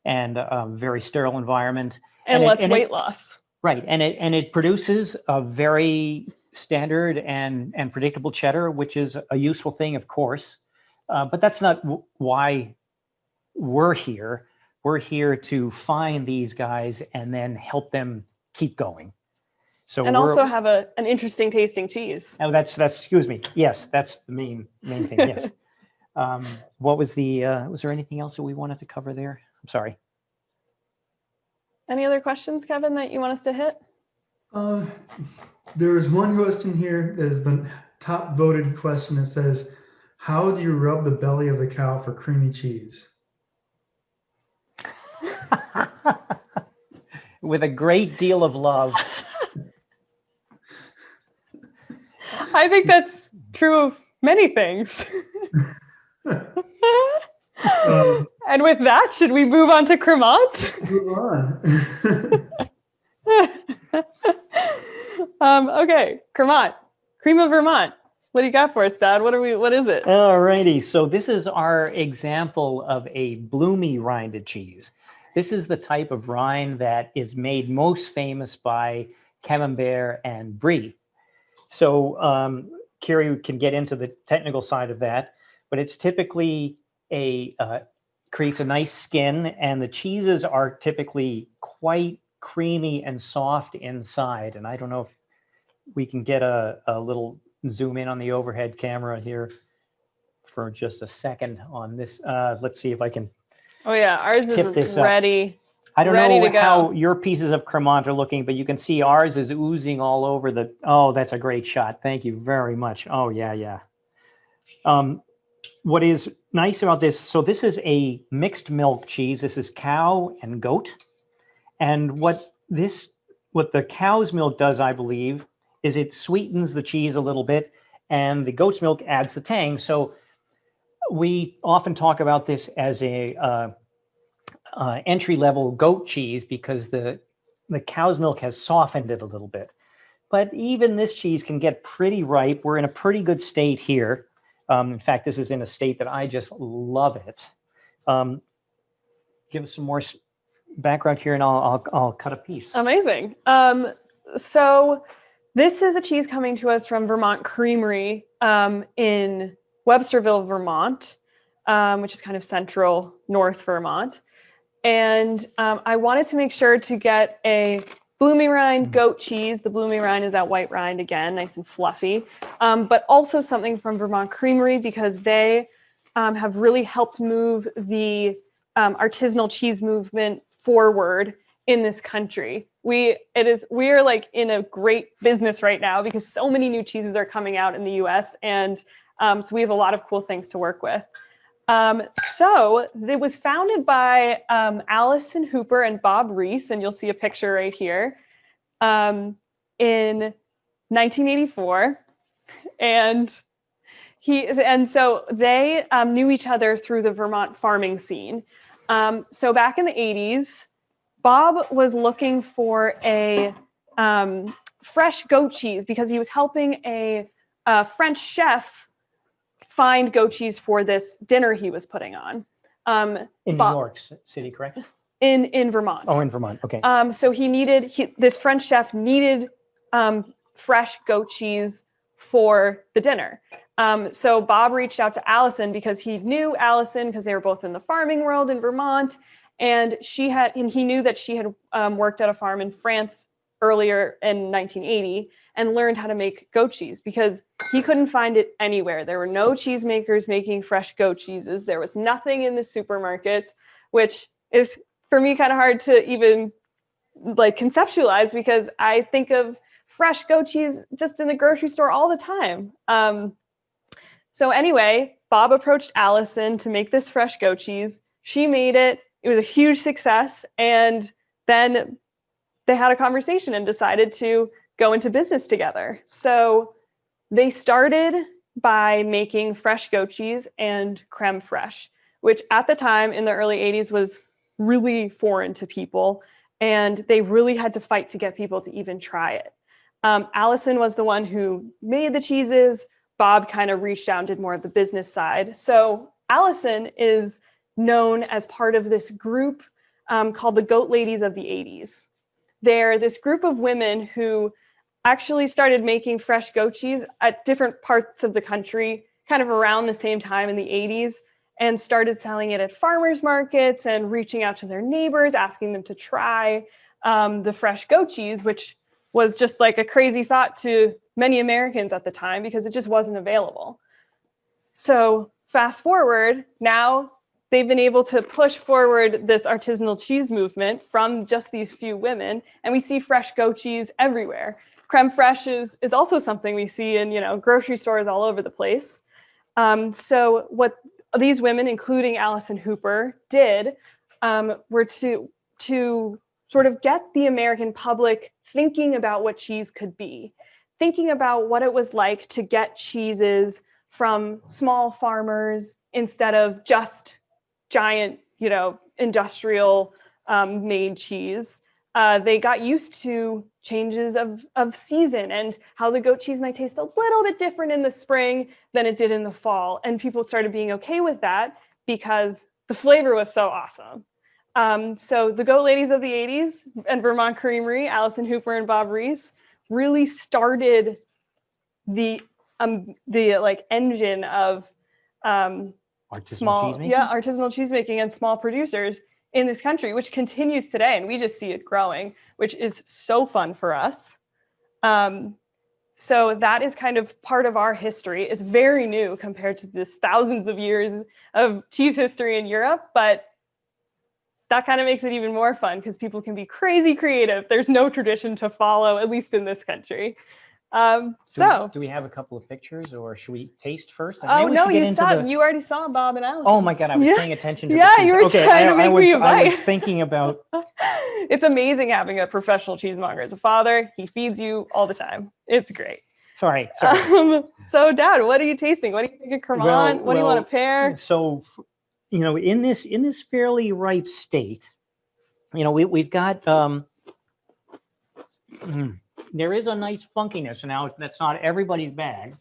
and very sterile environment. And it- less and weight it- loss. Right, and it produces a very standard and predictable cheddar, which is a useful thing, of course. But that's not why we're here. We're here to find these guys and then help them keep going. So And also have an interesting tasting cheese. oh, that's excuse me. Yes, that's the main thing. Yes. What was was there anything else that we wanted to cover there? I'm sorry. Any other questions, Kevin, that you want us to hit? There's one question here that is the top voted question. It says, how do you rub the belly of the cow for creamy cheese? With a great deal of love. I think that's true of many things. And with that, should we move on to Cremant? Move on. Okay, Cremant, cream of Vermont. What do you got for us, Dad? What is it? All righty. So this is our example of a Bloomy rinded cheese. This is the type of rind that is made most famous by Camembert and Brie. So Kyrie can get into the technical side of that, but it's typically creates a nice skin, and the cheeses are typically quite creamy and soft inside. And I don't know if we can get a little zoom in on the overhead camera here for just a second on this. Let's see if I can. Oh yeah, ours tip this is up. ready. I don't Ready know to go. how your pieces of Cremant are looking, but you can see ours is oozing all over the. Oh, that's a great shot. Thank you very much. Oh yeah. What is nice about this? So this is a mixed milk cheese. This is cow and goat, and what the cow's milk does, I believe, is it sweetens the cheese a little bit, and the goat's milk adds the tang. So we often talk about this as a entry-level goat cheese because the cow's milk has softened it a little bit. But even this cheese can get pretty ripe. We're in a pretty good state here. In fact, this is in a state that I just love it. Give us some more background here, and I'll cut a piece. Amazing. So this is a cheese coming to us from Vermont Creamery in Websterville, Vermont, which is kind of central North Vermont. And I wanted to make sure to get a Bloomy rind goat cheese. The Bloomy rind is that white rind again, nice and fluffy, but also something from Vermont Creamery because they have really helped move the artisanal cheese movement forward in this country. We are like in a great business right now because so many new cheeses are coming out in the US, and so we have a lot of cool things to work with. So it was founded by Allison Hooper and Bob Reese, and you'll see a picture right here, in 1984. And so they knew each other through the Vermont farming scene. So back in the 80s, Bob was looking for a fresh goat cheese because he was helping a French chef find goat cheese for this dinner he was putting on. In New York City, correct? In Vermont. Oh, in Vermont. Okay. So this French chef needed fresh goat cheese for the dinner. So Bob reached out to Allison because he knew Allison because they were both in the farming world in Vermont, and he knew that she had worked at a farm in France earlier in 1980 and learned how to make goat cheese because he couldn't find it anywhere. There were no cheesemakers making fresh goat cheeses. There was nothing in the supermarkets, which is for me kind of hard to even like conceptualize because I think of fresh goat cheese just in the grocery store all the time. So anyway, Bob approached Allison to make this fresh goat cheese. She made it. It was a huge success. And then they had a conversation and decided to go into business together. So they started by making fresh goat cheese and creme fraiche, which at the time in the early 80s was really foreign to people. And they really had to fight to get people to even try it. Allison was the one who made the cheeses. Bob kind of reached out and did more of the business side. So Allison is known as part of this group called the Goat Ladies of the 80s. They're this group of women who actually started making fresh goat cheese at different parts of the country, kind of around the same time in the 80s, and started selling it at farmers markets and reaching out to their neighbors, asking them to try the fresh goat cheese, which was just like a crazy thought to many Americans at the time because it just wasn't available. So fast forward, now they've been able to push forward this artisanal cheese movement from just these few women, and we see fresh goat cheese everywhere. Creme fraiche is also something we see in grocery stores all over the place. So what these women, including Allison Hooper, did were to sort of get the American public thinking about what cheese could be, thinking about what it was like to get cheeses from small farmers instead of just giant, industrial made cheese. They got used to changes of season and how the goat cheese might taste a little bit different in the spring than it did in the fall. And people started being okay with that because the flavor was so awesome. So the Goat Ladies of the 80s and Vermont Creamery, Allison Hooper and Bob Reese, really started the engine of Artisanal cheesemaking and small producers in this country, which continues today, and we just see it growing, which is so fun for us. So that is kind of part of our history. It's very new compared to this thousands of years of cheese history in Europe, but that kind of makes it even more fun because people can be crazy creative. There's no tradition to follow, at least in this country. Do we have a couple of pictures, or should we taste first? Oh no, you already saw Bob and Allison. Oh my God, I was paying attention to you were trying to make me a bite. I was thinking about. It's amazing having a professional cheesemonger as a father. He feeds you all the time. It's great. Sorry. So Dad, what are you tasting? What do you think of Cremant? What do you want to pair? So, in this fairly ripe state, we've got there is a nice funkiness. Now, that's not everybody's bag,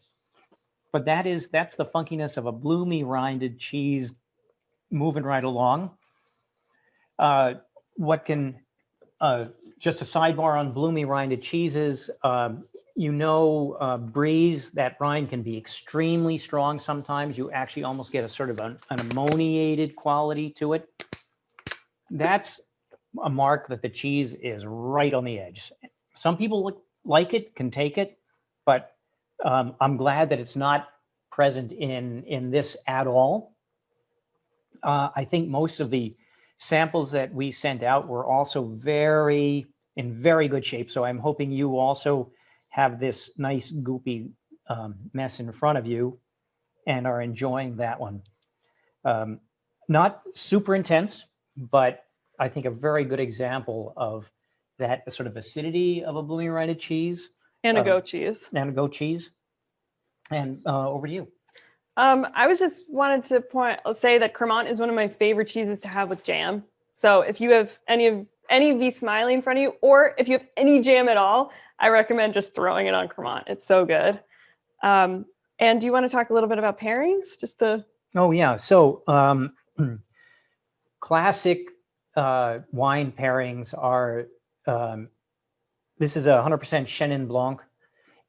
but that's the funkiness of a Bloomy Rinded cheese moving right along. Just a sidebar on Bloomy Rinded cheeses, Breeze, that rind can be extremely strong sometimes. You actually almost get a sort of an ammoniated quality to it. That's a mark that the cheese is right on the edge. Some people like it, can take it, but I'm glad that it's not present in this at all. I think most of the samples that we sent out were also in very good shape. So I'm hoping you also have this nice goopy mess in front of you and are enjoying that one. Not super intense, but I think a very good example of that sort of acidity of a Bloomy Rinded cheese. And a goat cheese. And a goat cheese. And over to you. I was just wanted to say that Cremant is one of my favorite cheeses to have with jam. So if you have any of V Smiley in front of you, or if you have any jam at all, I recommend just throwing it on Cremant. It's so good. And do you want to talk a little bit about pairings? Oh yeah. So classic wine pairings are. This is 100% Chenin Blanc,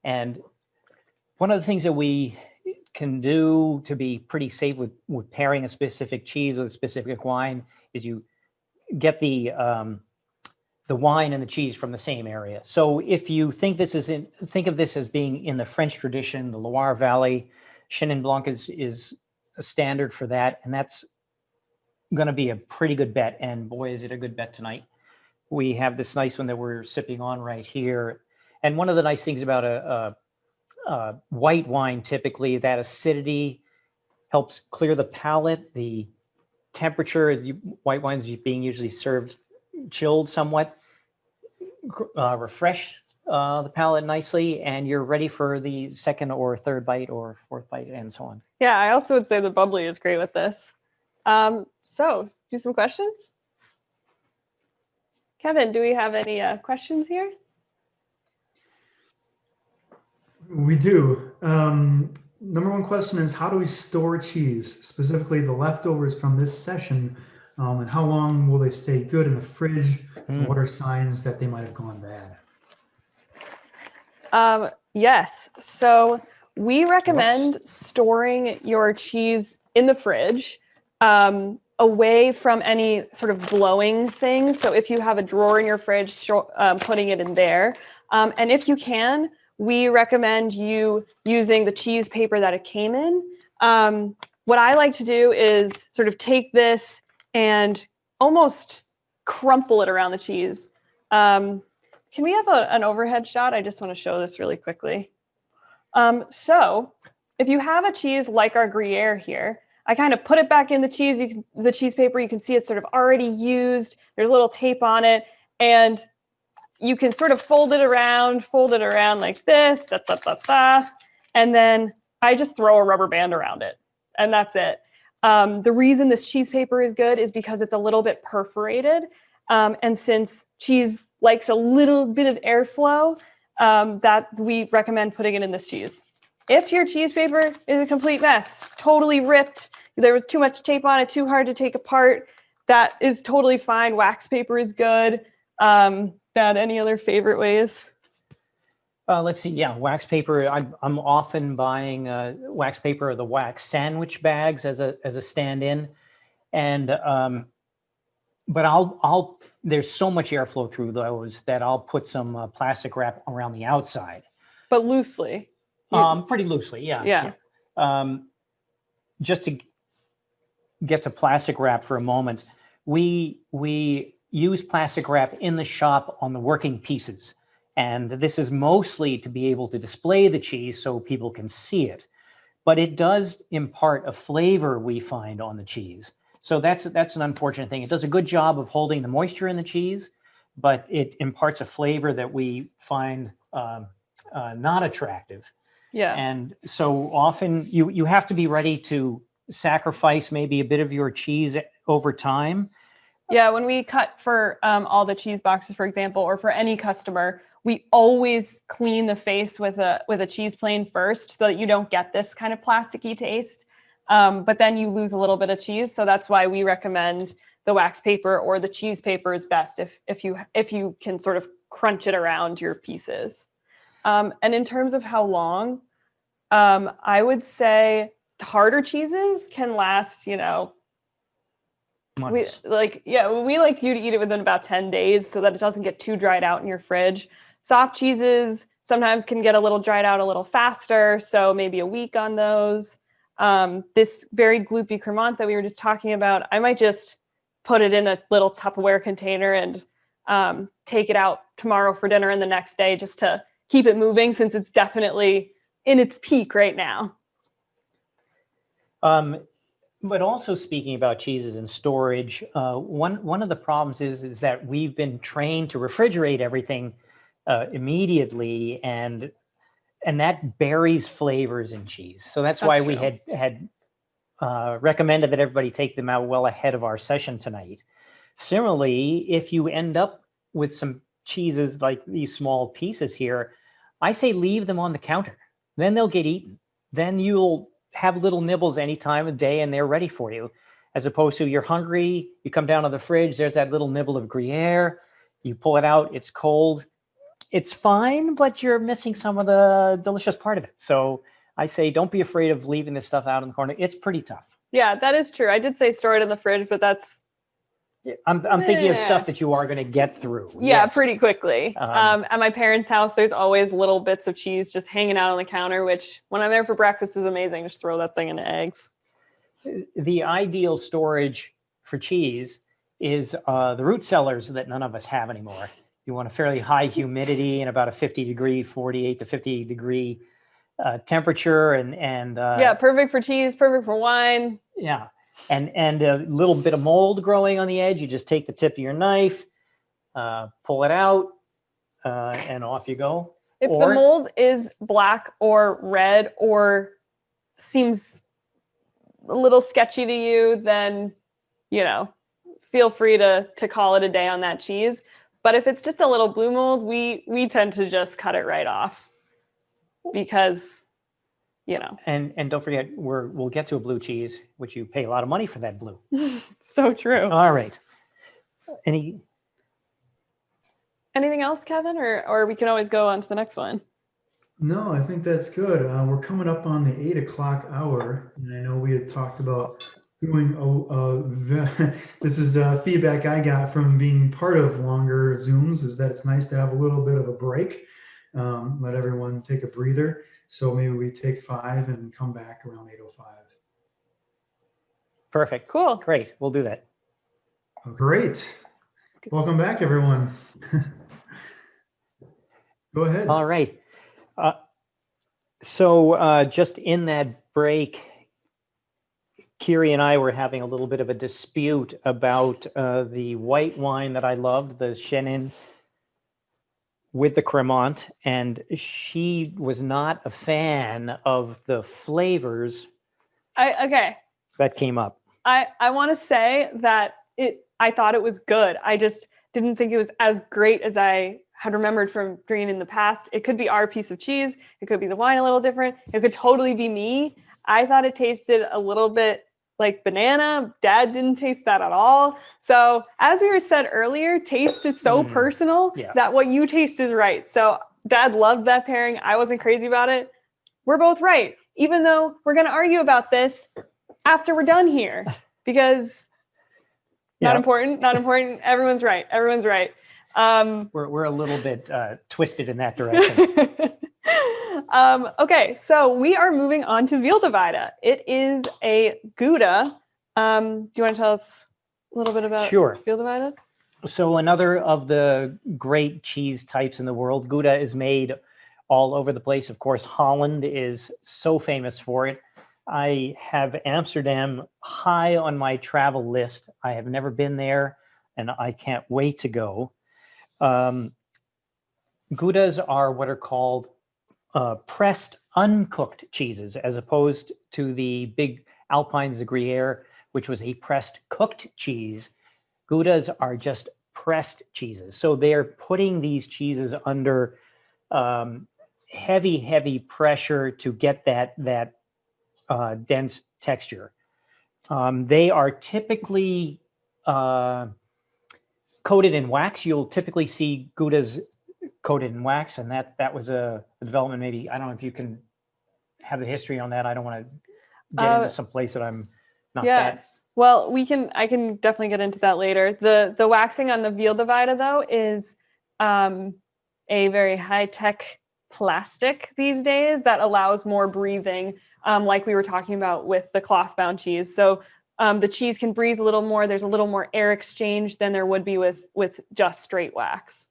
and one of the things that we can do to be pretty safe with pairing a specific cheese with a specific wine is you get the wine and the cheese from the same area. So if you think of this as being in the French tradition, the Loire Valley, Chenin Blanc is a standard for that, and that's going to be a pretty good bet. And boy, is it a good bet tonight. We have this nice one that we're sipping on right here. And one of the nice things about a white wine, typically, that acidity helps clear the palate. The temperature, white wines being usually served chilled somewhat, refresh the palate nicely, and you're ready for the second or third bite or fourth bite and so on. Yeah, I also would say the bubbly is great with this. So do some questions. Kevin, do we have any questions here? We do. Number one question is, how do we store cheese, specifically the leftovers from this session And how long will they stay good in the fridge? And Mm. what are signs that they might have gone bad? Yes. So we recommend storing your cheese in the fridge, away from any sort of blowing things. So if you have a drawer in your fridge, putting it in there. And if you can, we recommend you using the cheese paper that it came in. What I like to do is sort of take this and almost crumple it around the cheese. Can we have an overhead shot? I just want to show this really quickly. So if you have a cheese like our Gruyere here, I kind of put it back in the cheese, the cheese paper. You can see it's sort of already used. There's a little tape on it, and you can sort of fold it around like this, da, da, da, da, and then I just throw a rubber band around it, and that's it. The reason this cheese paper is good is because it's a little bit perforated, and since cheese likes a little bit of airflow, that we recommend putting it in this cheese. If your cheese paper is a complete mess, totally ripped, there was too much tape on it, too hard to take apart, that is totally fine. Wax paper is good. Dad, any other favorite ways? Let's see. Yeah, wax paper. I'm often buying wax paper or the wax sandwich bags as a stand-in, and but I'll there's so much airflow through those that I'll put some plastic wrap around the outside. But loosely. Pretty loosely, yeah. Yeah. Just to get to plastic wrap for a moment, we use plastic wrap in the shop on the working pieces. And this is mostly to be able to display the cheese so people can see it. But it does impart a flavor we find on the cheese. So that's an unfortunate thing. It does a good job of holding the moisture in the cheese, but it imparts a flavor that we find not attractive. Yeah. And so often you have to be ready to sacrifice maybe a bit of your cheese over time. Yeah, when we cut for all the cheese boxes, for example, or for any customer, we always clean the face with a cheese plane first so that you don't get this kind of plasticky taste. But then you lose a little bit of cheese. So that's why we recommend the wax paper or the cheese paper is best if you can sort of crunch it around your pieces. And in terms of how long, I would say harder cheeses can last, Months. we like you to eat it within about 10 days so that it doesn't get too dried out in your fridge. Soft cheeses sometimes can get a little dried out a little faster, so maybe a week on those. This very gloopy Vermont that we were just talking about, I might just put it in a little Tupperware container and take it out tomorrow for dinner and the next day just to keep it moving since it's definitely in its peak right now. But also speaking about cheeses and storage, one of the problems is that we've been trained to refrigerate everything immediately, and that buries flavors in cheese. So that's why we had recommended that everybody take them out well ahead of our session tonight. Similarly, if you end up with some cheeses like these small pieces here, I say leave them on the counter. Then they'll get eaten. Then you'll have little nibbles any time of day and they're ready for you. As opposed to you're hungry, you come down to the fridge, there's that little nibble of Gruyere, you pull it out, it's cold. It's fine, but you're missing some of the delicious part of it. So I say don't be afraid of leaving this stuff out in the corner. It's pretty tough. Yeah, that is true. I did say store it in the fridge, but that's... I'm thinking of stuff that you are going to get through. Yeah, yes. Pretty quickly. At my parents' house, there's always little bits of cheese just hanging out on the counter, which when I'm there for breakfast is amazing. Just throw that thing into eggs. The ideal storage for cheese is the root cellars that none of us have anymore. You want a fairly high humidity and about a 48 to 50 degree temperature, and yeah, perfect for cheese, perfect for wine. Yeah. And a little bit of mold growing on the edge. You just take the tip of your knife, pull it out, and off you go. If the mold is black or red or seems a little sketchy to you, then, feel free to call it a day on that cheese. But if it's just a little blue mold, we tend to just cut it right off because you know. And don't forget, we'll get to a blue cheese, which you pay a lot of money for that blue. So true. All right. Anything else, Kevin, or we can always go on to the next one. No, I think that's good. We're coming up on the 8 o'clock hour, and I know we had talked about doing this is feedback I got from being part of longer Zooms, is that it's nice to have a little bit of a break, let everyone take a breather. So maybe we take 5 and come back around 8:05. Perfect. Cool. Great. We'll do that. Great. Welcome back, everyone. Go ahead. All right. So just in that break, Kyrie and I were having a little bit of a dispute about the white wine that I loved, the Chenin with the Cremant, and she was not a fan of the flavors Okay. that came up. I want to say that I thought it was good. I just didn't think it was as great as I had remembered from drinking in the past. It could be our piece of cheese. It could be the wine a little different. It could totally be me. I thought it tasted a little bit like banana. Dad didn't taste that at all. So as we were said earlier, taste is so personal that what you taste is right. So Dad loved that pairing. I wasn't crazy about it. We're both right, even though we're going to argue about this after we're done here, because not important. Everyone's right. We're a little bit twisted in that direction. Okay, so we are moving on to Wildeweide. It is a Gouda. Do you want to tell us a little bit about Wildeweide? So another of the great cheese types in the world. Gouda is made all over the place. Of course, Holland is so famous for it. I have Amsterdam high on my travel list. I have never been there, and I can't wait to go. Goudas are what are called pressed uncooked cheeses, as opposed to the big Alpines, the Gruyere, which was a pressed cooked cheese. Goudas are just pressed cheeses. So they're putting these cheeses under heavy pressure to get that dense texture. They are typically coated in wax. You'll typically see Goudas coated in wax, and that was a development. Maybe, I don't know if you can have the history on that. I don't want to get into some place that I'm not that. Well, I can definitely get into that later. The waxing on the Wildeweide, though, is a very high-tech plastic these days that allows more breathing, like we were talking about with the cloth-bound cheese. So the cheese can breathe a little more. There's a little more air exchange than there would be with just straight wax.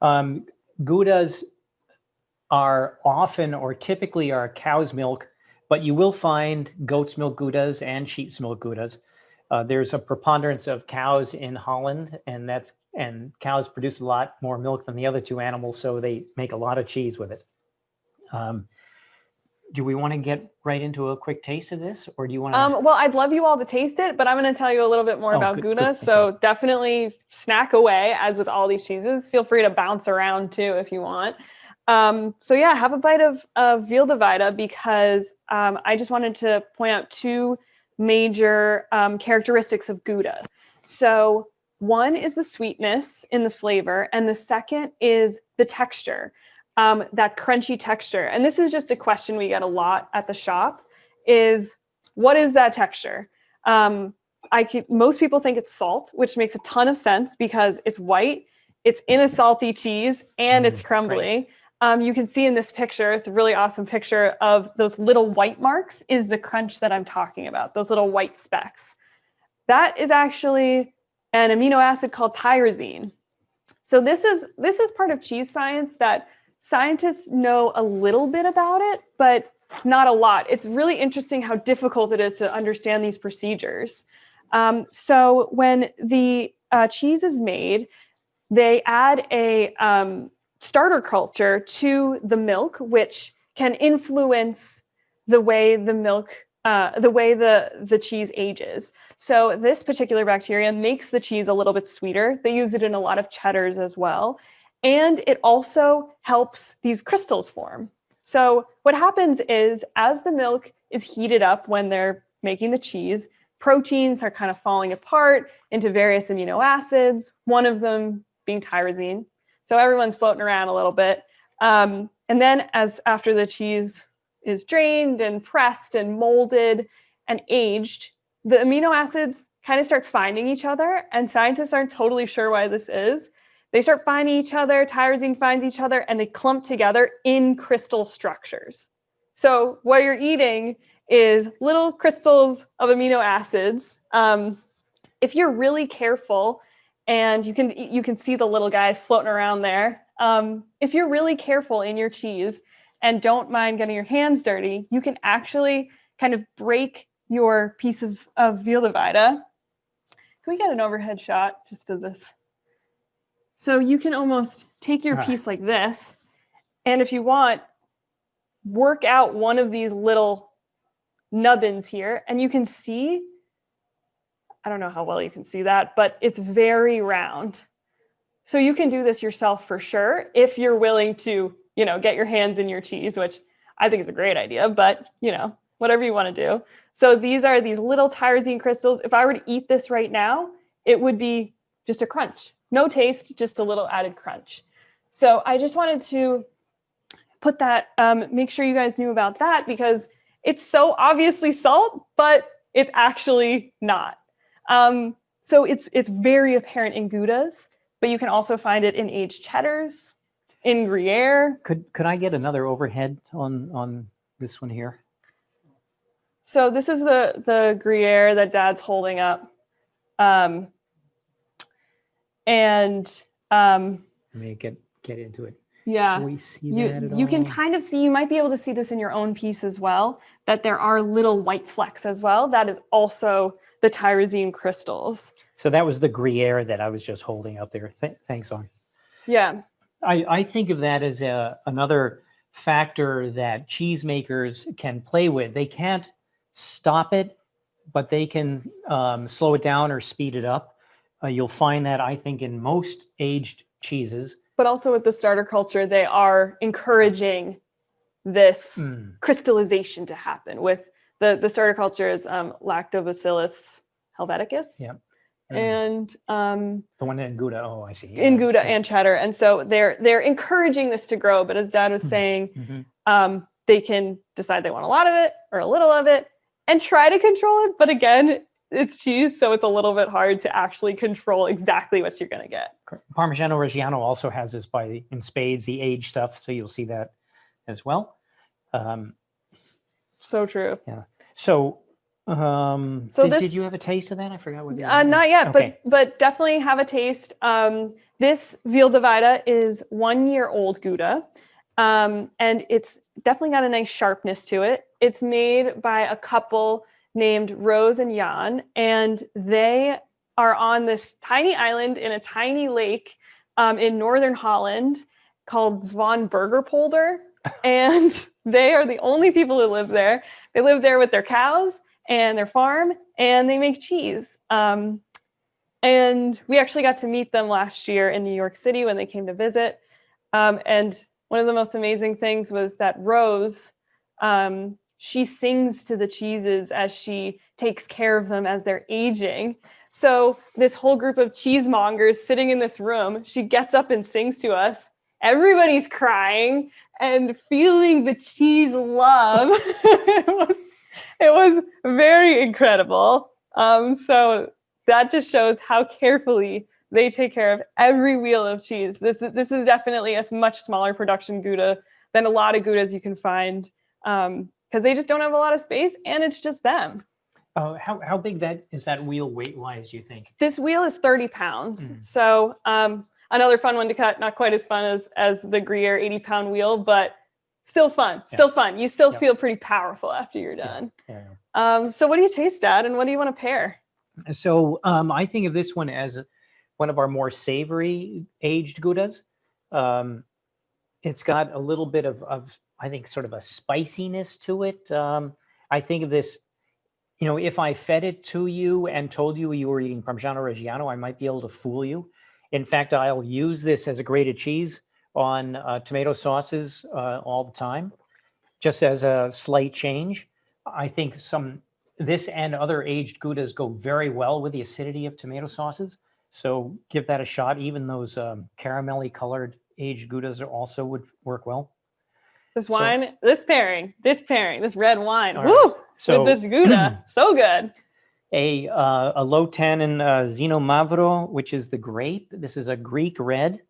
Goudas are often or typically are cow's milk, but you will find goat's milk Goudas and sheep's milk Goudas. There's a preponderance of cows in Holland, and cows produce a lot more milk than the other two animals, so they make a lot of cheese with it. Do we want to get right into a quick taste of this, or do you want to? Well, I'd love you all to taste it, but I'm going to tell you a little bit more about Gouda. So definitely snack away, as with all these cheeses. Feel free to bounce around too if you want. So yeah, have a bite of Wildeweide, because I just wanted to point out two major characteristics of Gouda. So one is the sweetness in the flavor, and the second is the texture. That crunchy texture. And this is just a question we get a lot at the shop, is what is that texture? Most people think it's salt, which makes a ton of sense because it's white, it's in a salty cheese, and it's crumbly. Right. You can see in this picture, it's a really awesome picture of those little white marks is the crunch that I'm talking about, those little white specks. That is actually an amino acid called tyrosine. So this is part of cheese science that scientists know a little bit about it, but not a lot. It's really interesting how difficult it is to understand these procedures. So when the cheese is made, they add a starter culture to the milk, which can influence the way the cheese ages. So this particular bacteria makes the cheese a little bit sweeter. They use it in a lot of cheddars as well. And it also helps these crystals form. So what happens is as the milk is heated up when they're making the cheese, proteins are kind of falling apart into various amino acids, one of them being tyrosine. So everyone's floating around a little bit. And then after the cheese is drained and pressed and molded and aged, the amino acids kind of start finding each other, and scientists aren't totally sure why this is. They start finding each other, tyrosine finds each other, and they clump together in crystal structures. So what you're eating is little crystals of amino acids. If you're really careful, and you can see the little guys floating around there, if you're really careful in your cheese and don't mind getting your hands dirty, you can actually kind of break your piece of veal divida. Can we get an overhead shot just of this? So you can almost take your piece like this, and if you want, work out one of these little nubbins here, and you can see, I don't know how well you can see that, but it's very round. So you can do this yourself for sure if you're willing to, get your hands in your cheese, which I think is a great idea, but whatever you want to do. So these are these little tyrosine crystals. If I were to eat this right now, it would be just a crunch. No taste, just a little added crunch. So I just wanted to put that, make sure you guys knew about that, because it's so obviously salt, but it's actually not. So it's very apparent in Goudas, but you can also find it in aged cheddars, in Gruyere. Could I get another overhead on this one here? So this is the Gruyere that Dad's holding up. And Let me get into it. yeah, Can we see that at you can all? kind of see, you might be able to see this in your own piece as well, that there are little white flecks as well. That is also the tyrosine crystals. So that was the Gruyere that I was just holding up there. Thanks, On. Yeah. I think of that as another factor that cheesemakers can play with. They can't stop it, but they can slow it down or speed it up. You'll find that, I think, in most aged cheeses. But also with the starter culture, they are encouraging this crystallization to happen. With the starter culture is Lactobacillus helveticus. Yeah. And The one in Gouda. Oh, I see. in Gouda and cheddar. And so they're encouraging this to grow. But as Dad was saying, they can decide they want a lot of it or a little of it and try to control it. But again, it's cheese, so it's a little bit hard to actually control exactly what you're going to get. Parmigiano Reggiano also has this in spades, the aged stuff. So you'll see that as well. So true. Yeah. So, did you have a taste of that? I forgot what. Not yet, Okay. but definitely have a taste. This veal divida is 1 year old Gouda, and it's definitely got a nice sharpness to it. It's made by a couple named Rose and Jan, and they are on this tiny island in a tiny lake in northern Holland called Zwanbergerpolder, and they are the only people who live there. They live there with their cows and their farm, and they make cheese. And we actually got to meet them last year in New York City when they came to visit. And one of the most amazing things was that Rose, she sings to the cheeses as she takes care of them as they're aging. So this whole group of cheesemongers sitting in this room, she gets up and sings to us. Everybody's crying and feeling the cheese love. It was very incredible. So that just shows how carefully they take care of every wheel of cheese. This is definitely a much smaller production Gouda than a lot of Goudas you can find, because they just don't have a lot of space, and it's just them. How big is that wheel weight-wise, you think? This wheel is 30 pounds. So another fun one to cut, not quite as fun as the Gruyere 80-pound wheel, but still fun. You still feel pretty powerful after you're done. So what do you taste, Dad, and what do you want to pair? So I think of this one as one of our more savory aged Goudas. It's got a little bit of I think, sort of a spiciness to it. I think of this, if I fed it to you and told you you were eating Parmigiano Reggiano, I might be able to fool you. In fact, I'll use this as a grated cheese on tomato sauces all the time. just as a slight change. I think this and other aged Goudas go very well with the acidity of tomato sauces. So give that a shot. Even those caramelly colored aged Goudas also would work well. This wine, this pairing, this red wine, All woo, right. So with this Gouda, so good. A low tannin Zino Mavro, which is the grape. This is a Greek red.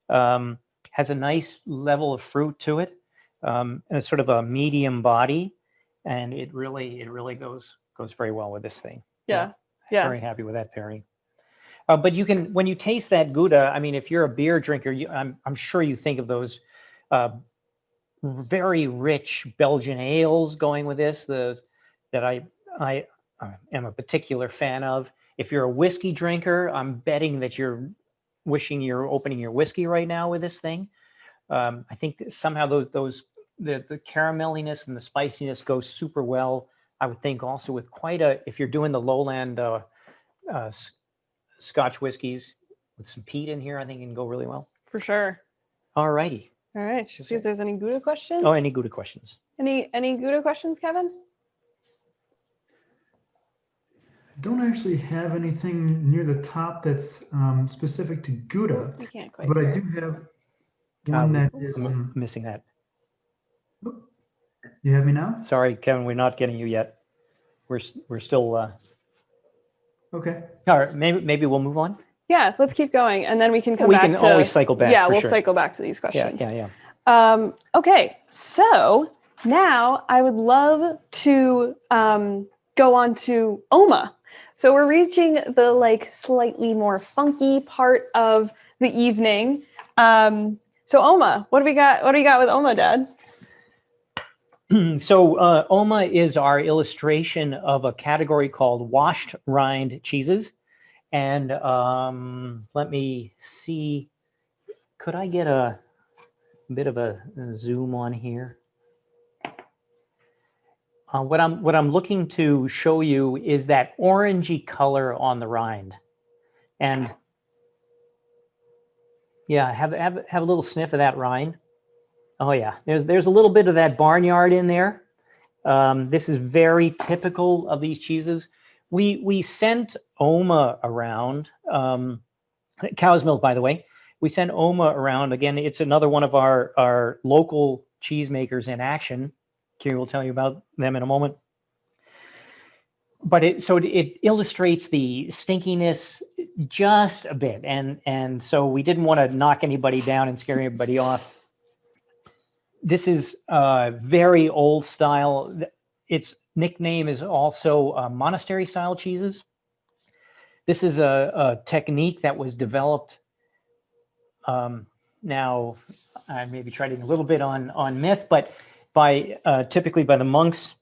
Has a nice level of fruit to it, and it's sort of a medium body, and it really goes very well with this thing. Yeah. Very happy with that pairing. But you can, when you taste that Gouda, I mean, if you're a beer drinker, I'm sure you think of those very rich Belgian ales going with this. That I am a particular fan of. If you're a whiskey drinker, I'm betting that you're wishing you're opening your whiskey right now with this thing. I think that somehow the carameliness and the spiciness go super well. I would think also with if you're doing the lowland Scotch whiskeys with some peat in here, I think it can go really well. For sure. All righty. All right. See if there's any Gouda questions. Oh, any Gouda questions? Any Gouda questions, Kevin? I don't actually have anything near the top that's specific to Gouda, I can't quite but hear. I do have one that is. I'm missing that. You have me now? Sorry, Kevin, we're not getting you yet. We're still. Okay. All right, maybe we'll move on. Yeah, let's keep going, and then we can come back to. We can always cycle back. Yeah, for we'll sure. cycle back to these questions. Yeah. Okay, so now I would love to go on to Oma. So we're reaching the slightly more funky part of the evening. So Oma, what do we got? What do you got with Oma, Dad? So Oma is our illustration of a category called washed rind cheeses. And let me see, could I get a bit of a zoom on here? What I'm looking to show you is that orangey color on the rind. And yeah, have a little sniff of that rind. Oh yeah, there's a little bit of that barnyard in there. This is very typical of these cheeses. We sent Oma around, cow's milk, by the way. We sent Oma around. Again, it's another one of our local cheesemakers in action. Kyrie will tell you about them in a moment. But it illustrates the stinkiness just a bit. And so we didn't want to knock anybody down and scare anybody off. This is very old style. Its nickname is also Monastery style cheeses. This is a technique that was developed. Now, I may be treading a little bit on myth, but typically by the monks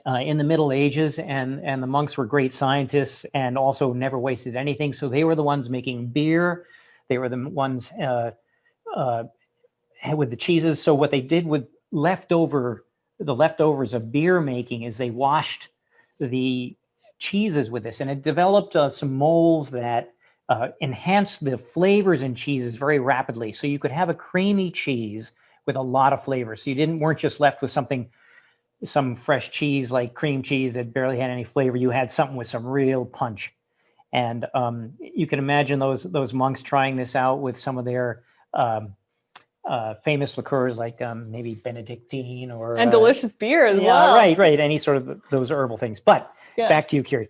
in the Middle Ages, and the monks were great scientists and also never wasted anything. So they were the ones making beer. They were the ones with the cheeses. So what they did with the leftovers of beer making is they washed the cheeses with this, and it developed some molds that enhanced the flavors in cheeses very rapidly. So you could have a creamy cheese with a lot of flavor. So you weren't just left with some fresh cheese like cream cheese that barely had any flavor. You had something with some real punch. And you can imagine those monks trying this out with some of their famous liqueurs like maybe Benedictine and delicious beer as well. Right. Any sort of those herbal things. But back to you, Kyrie.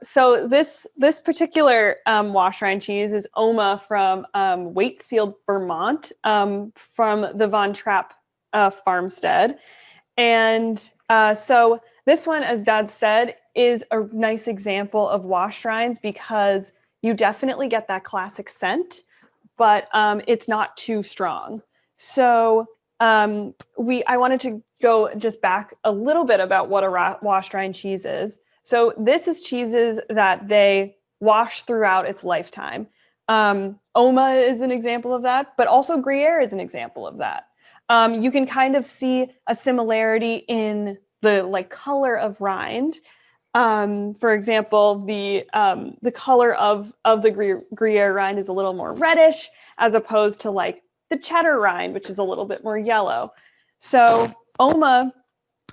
So this particular wash rind cheese is Oma from Waitsfield, Vermont, from the Von Trapp farmstead. And so this one, as Dad said, is a nice example of wash rinds because you definitely get that classic scent, but it's not too strong. So I wanted to go just back a little bit about what a washed rind cheese is. So this is cheeses that they wash throughout its lifetime. Oma is an example of that, but also Gruyere is an example of that. You can kind of see a similarity in the color of rind. For example, the color of the Gruyere rind is a little more reddish, as opposed to the cheddar rind, which is a little bit more yellow. So Oma,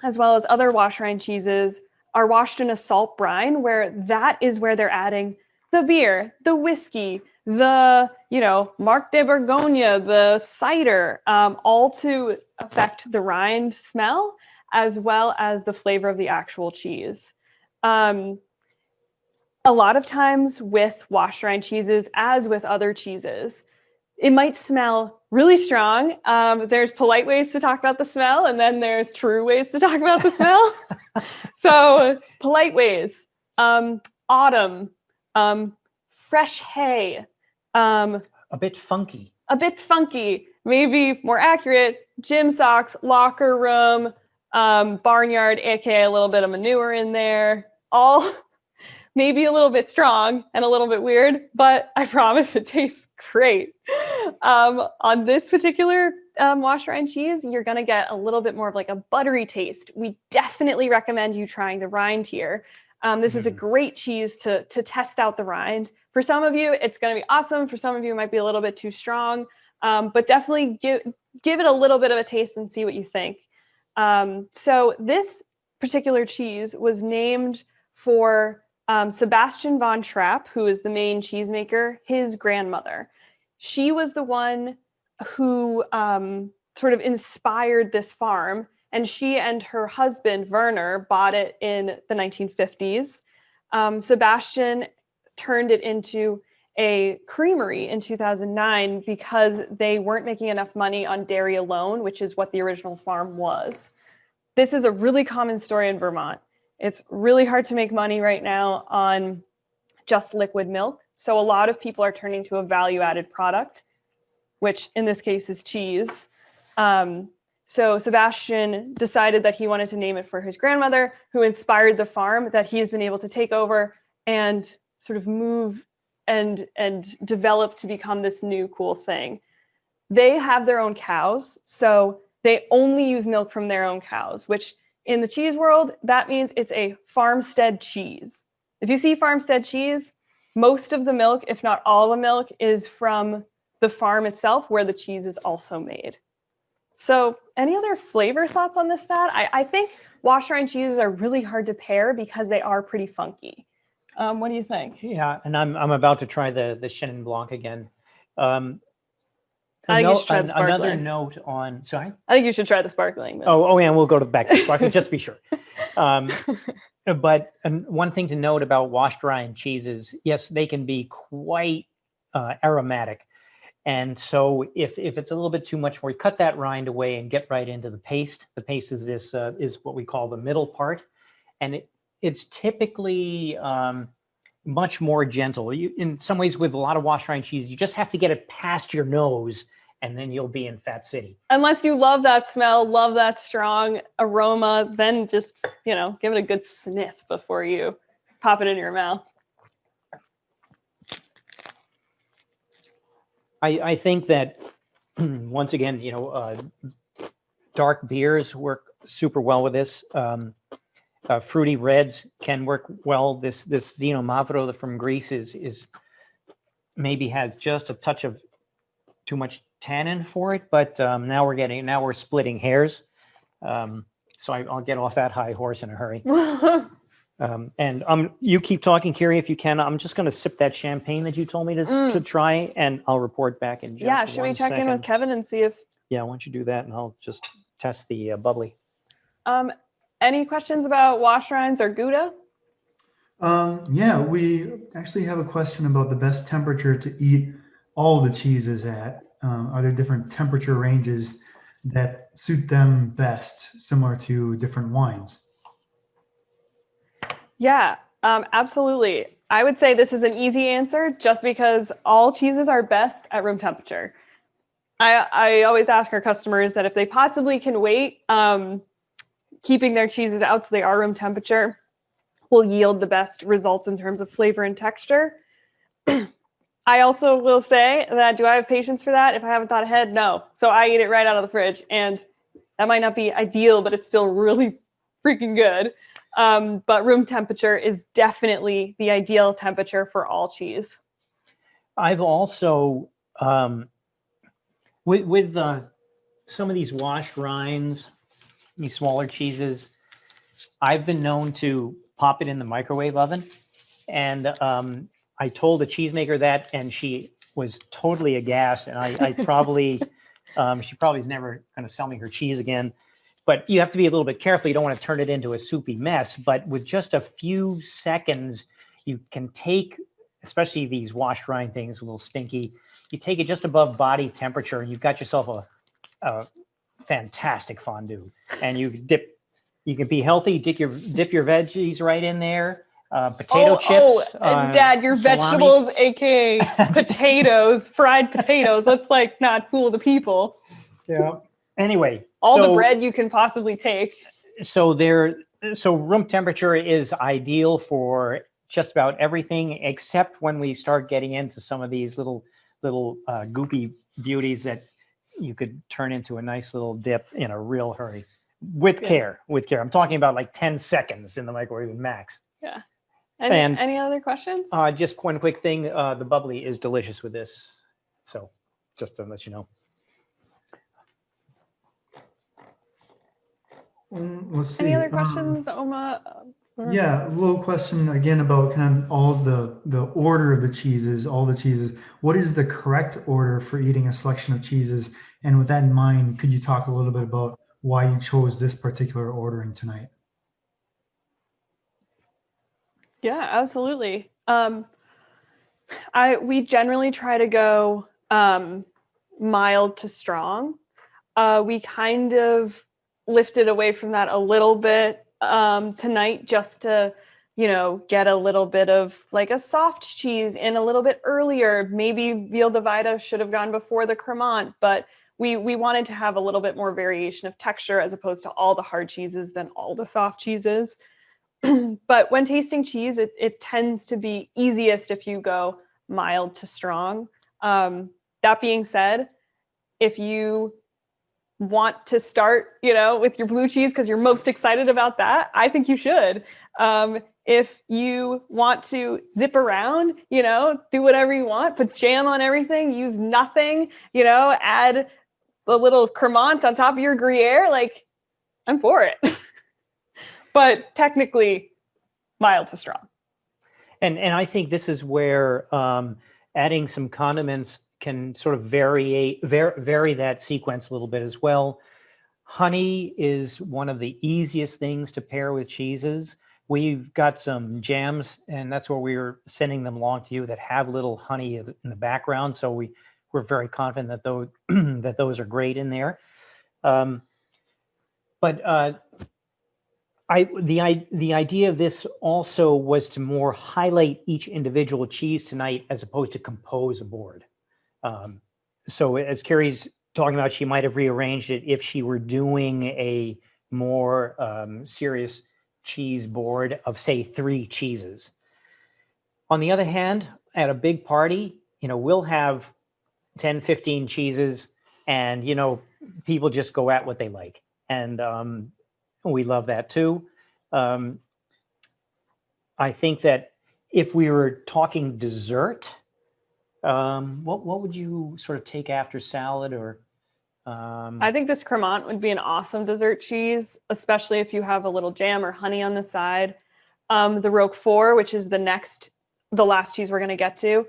as well as other wash rind cheeses, are washed in a salt brine, where that is where they're adding the beer, the whiskey, the, Marc de Bourgogne, the cider, all to affect the rind smell, as well as the flavor of the actual cheese. A lot of times with wash rind cheeses, as with other cheeses, it might smell really strong. There's polite ways to talk about the smell, and then there's true ways to talk about the smell. So polite ways, autumn, fresh hay. A bit funky. Maybe more accurate, gym socks, locker room, barnyard, aka a little bit of manure in there, all maybe a little bit strong and a little bit weird, but I promise it tastes great. On this particular wash rind cheese, you're gonna get a little bit more of like a buttery taste. We definitely recommend you trying the rind here. This is a great cheese to test out the rind. For some of you, it's gonna be awesome. For some of you, it might be a little bit too strong, but definitely give it a little bit of a taste and see what you think. So this particular cheese was named for Sebastian von Trapp, who is the main cheesemaker, his grandmother. She was the one who sort of inspired this farm, and she and her husband, Werner, bought it in the 1950s. Sebastian turned it into a creamery in 2009 because they weren't making enough money on dairy alone, which is what the original farm was. This is a really common story in Vermont. It's really hard to make money right now on just liquid milk. So a lot of people are turning to a value-added product, which in this case is cheese. So Sebastian decided that he wanted to name it for his grandmother, who inspired the farm that he's been able to take over and sort of move and develop to become this new cool thing. They have their own cows, so they only use milk from their own cows, which in the cheese world, that means it's a farmstead cheese. If you see farmstead cheese, most of the milk, if not all the milk, is from the farm itself where the cheese is also made. So any other flavor thoughts on this stat? I think wash rind cheeses are really hard to pair because they are pretty funky. What do you think? Yeah, and I'm about to try the Chenin Blanc again. I think you should try the sparkling. Another note on, sorry? I think you should try the sparkling. But... Oh, yeah, we'll go back to the sparkling, just to be sure. But one thing to note about washed rind cheeses, yes, they can be quite aromatic. And so if it's a little bit too much for you, cut that rind away and get right into the paste. The paste is this is what we call the middle part. And it's typically much more gentle. In some ways, with a lot of wash rind cheese, you just have to get it past your nose, and then you'll be in Fat City. Unless you love that smell, love that strong aroma, then just, give it a good sniff before you pop it in your mouth. I think that, once again, dark beers work super well with this. Fruity reds can work well. This Zino Mavro from Greece is maybe has just a touch of too much tannin for it, but now we're splitting hairs. So I'll get off that high horse in a hurry. And you keep talking, Kyrie, if you can. I'm just going to sip that champagne that you told me to try, and I'll report back in just 1 second. Yeah, should we check in with Kevin and see if... Yeah, why don't you do that, and I'll just test the bubbly. Any questions about wash rinds or Gouda? Yeah, we actually have a question about the best temperature to eat all the cheeses at. Are there different temperature ranges that suit them best, similar to different wines? Yeah, absolutely. I would say this is an easy answer just because all cheeses are best at room temperature. I always ask our customers that if they possibly can wait, keeping their cheeses out so they are room temperature will yield the best results in terms of flavor and texture. I also will say that, do I have patience for that? If I haven't thought ahead, no. So I eat it right out of the fridge, and that might not be ideal, but it's still really freaking good. But room temperature is definitely the ideal temperature for all cheese. I've also, with some of these wash rinds, these smaller cheeses, I've been known to pop it in the microwave oven. And I told the cheesemaker that, and she was totally aghast. And I probably, she probably is never going to sell me her cheese again. But you have to be a little bit careful. You don't want to turn it into a soupy mess. But with just a few seconds, you can take, especially these washed rind things, a little stinky. You take it just above body temperature, and you've got yourself a fantastic fondue. And you can be healthy. Dip your veggies right in there. Potato chips. Dad, your salami. vegetables, aka potatoes, fried potatoes. Let's like not fool the people. Yeah. Anyway, All the bread you can possibly take. So room temperature is ideal for just about everything, except when we start getting into some of these little goopy beauties that you could turn into a nice little dip in a real hurry. With care. I'm talking about like 10 seconds in the microwave max. Yeah. Any other questions? Just one quick thing. The bubbly is delicious with this. So just to let you know. Let's see. Any other questions, Oma? Yeah, a little question again about kind of all the order of the cheeses, all the cheeses. What is the correct order for eating a selection of cheeses? And with that in mind, could you talk a little bit about why you chose this particular ordering tonight? Yeah, absolutely. We generally try to go mild to strong. We kind of lifted away from that a little bit tonight, just to, get a little bit of like a soft cheese in a little bit earlier. Maybe Veal de Vita should have gone before the Cremant, but we wanted to have a little bit more variation of texture as opposed to all the hard cheeses than all the soft cheeses. But when tasting cheese, it tends to be easiest if you go mild to strong. That being said, if you want to start, with your blue cheese because you're most excited about that, I think you should. If you want to zip around, do whatever you want, put jam on everything, use nothing, add a little Cremant on top of your Gruyere, like, I'm for it. But technically, mild to strong. And I think this is where adding some condiments can sort of vary that sequence a little bit as well. Honey is one of the easiest things to pair with cheeses. We've got some jams, and that's where we're sending them along to you that have little honey in the background. So we're very confident that those that those are great in there. The idea of this also was to more highlight each individual cheese tonight as opposed to compose a board. So as Carrie's talking about, she might have rearranged it if she were doing a more serious cheese board of, say, 3 cheeses. On the other hand, at a big party, we'll have 10, 15 cheeses, and, people just go at what they like. And we love that too. I think that if we were talking dessert, what would you sort of take after salad or? I think this Cremant would be an awesome dessert cheese, especially if you have a little jam or honey on the side. The Roquefort, which is the last cheese we're going to get to,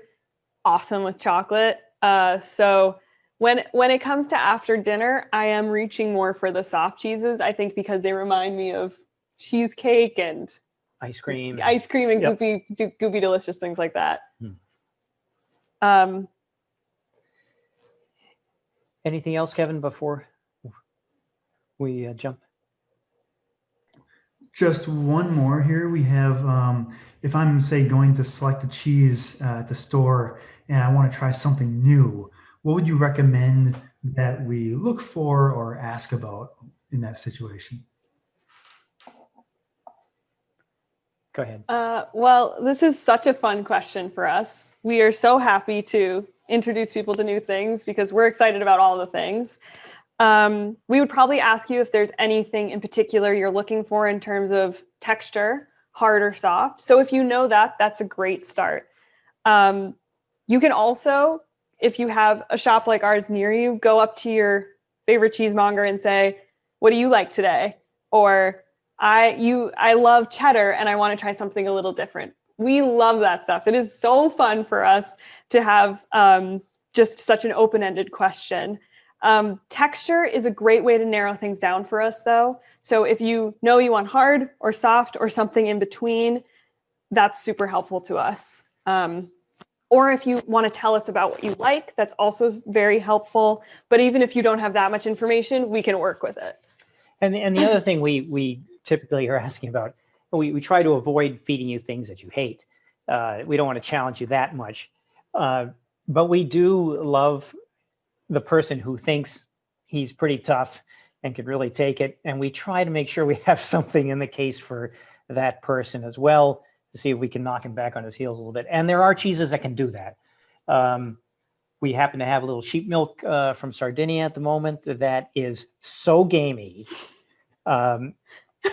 awesome with chocolate. So when it comes to after dinner, I am reaching more for the soft cheeses, I think, because they remind me of cheesecake and ice cream and yep. goopy delicious things like that. Anything else, Kevin, before we jump? Just one more here. We have, if I'm, say, going to select a cheese at the store and I want to try something new, what would you recommend that we look for or ask about in that situation? Go ahead. Well, this is such a fun question for us. We are so happy to introduce people to new things because we're excited about all the things. We would probably ask you if there's anything in particular you're looking for in terms of texture, hard or soft. So if you know that, that's a great start. You can also, if you have a shop like ours near you, go up to your favorite cheesemonger and say, what do you like today? Or I love cheddar and I want to try something a little different. We love that stuff. It is so fun for us to have just such an open-ended question. Texture is a great way to narrow things down for us, though. So if you know you want hard or soft or something in between, that's super helpful to us. Or if you want to tell us about what you like, that's also very helpful. But even if you don't have that much information, we can work with it. And the other thing we typically are asking about, we try to avoid feeding you things that you hate. We don't want to challenge you that much. But we do love the person who thinks he's pretty tough and could really take it. And we try to make sure we have something in the case for that person as well, to see if we can knock him back on his heels a little bit. And there are cheeses that can do that. We happen to have a little sheep milk from Sardinia at the moment that is so gamey.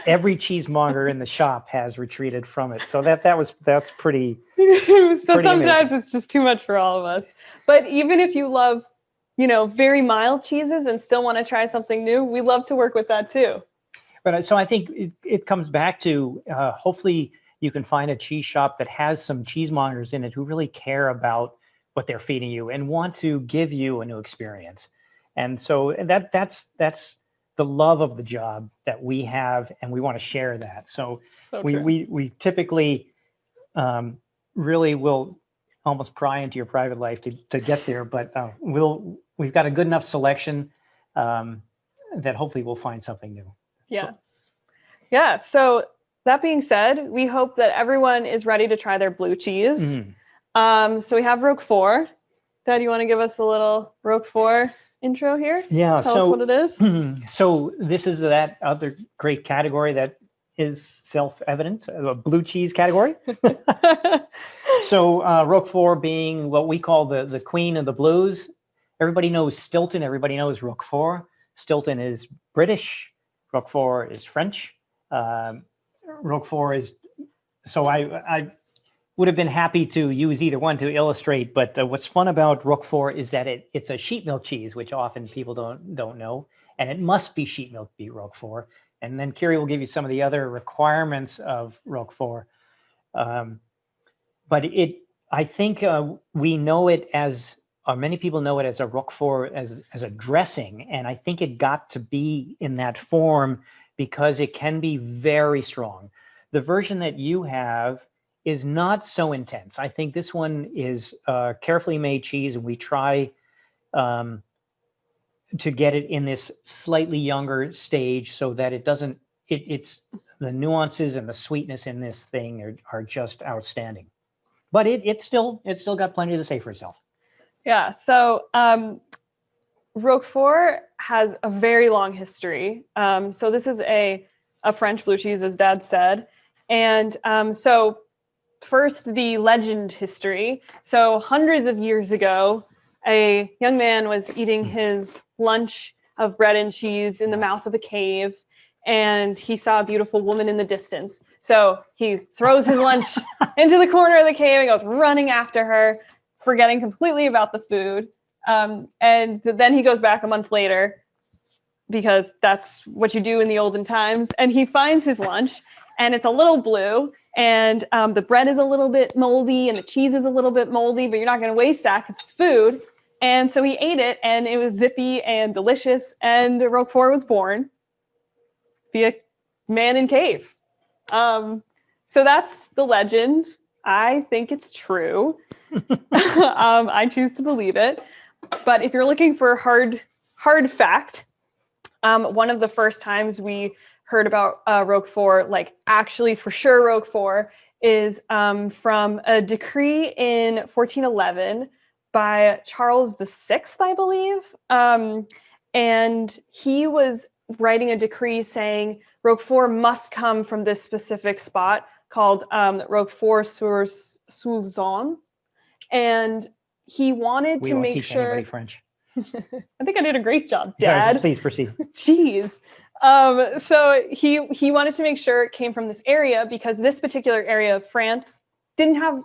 Every cheesemonger in the shop has retreated from it. So that's pretty. So pretty sometimes amazing. it's just too much for all of us. But even if you love, very mild cheeses and still want to try something new, we love to work with that too. But so I think it comes back to hopefully you can find a cheese shop that has some cheesemongers in it who really care about what they're feeding you and want to give you a new experience. And so that's the love of the job that we have, and we want to share that. So we typically really will almost pry into your private life to get there, but we've got a good enough selection that hopefully we'll find something new. Yeah. So that being said, we hope that everyone is ready to try their blue cheese. Mm-hmm. So we have Roquefort. Dad, you want to give us a little Roquefort intro here? Yeah. Tell us what it is. So this is that other great category that is self-evident, a blue cheese category. So Roquefort being what we call the queen of the blues. Everybody knows Stilton. Everybody knows Roquefort. Stilton is British. Roquefort is French. Roquefort is, so I would have been happy to use either one to illustrate, but what's fun about Roquefort is that it's a sheep milk cheese, which often people don't know, and it must be sheep milk to be Roquefort. And then Kyrie will give you some of the other requirements of Roquefort. But I think we know it as, or many people know it as a Roquefort, as a dressing, and I think it got to be in that form because it can be very strong. The version that you have is not so intense. I think this one is carefully made cheese, and we try to get it in this slightly younger stage so that it doesn't, it's the nuances and the sweetness in this thing are just outstanding. But it's still got plenty to say for itself. Yeah. So Roquefort has a very long history. So this is a French blue cheese, as Dad said. And so first, the legend history. So hundreds of years ago, a young man was eating his lunch of bread and cheese in the mouth of a cave, and he saw a beautiful woman in the distance. So he throws his lunch into the corner of the cave and goes running after her, forgetting completely about the food. And then he goes back a month later, because that's what you do in the olden times. And he finds his lunch, and it's a little blue, and the bread is a little bit moldy, and the cheese is a little bit moldy, but you're not going to waste that because it's food. And so he ate it, and it was zippy and delicious, and Roquefort was born via man in cave. So that's the legend. I think it's true. I choose to believe it. But if you're looking for hard fact, one of the first times we heard about Roquefort, like actually for sure Roquefort, is from a decree in 1411 by Charles VI, I believe. And he was writing a decree saying Roquefort must come from this specific spot called Roquefort-sur-Soulzon. And he wanted to make sure. Anybody French. I think I did a great job, Dad. Please proceed. Jeez. So he wanted to make sure it came from this area because this particular area of France didn't have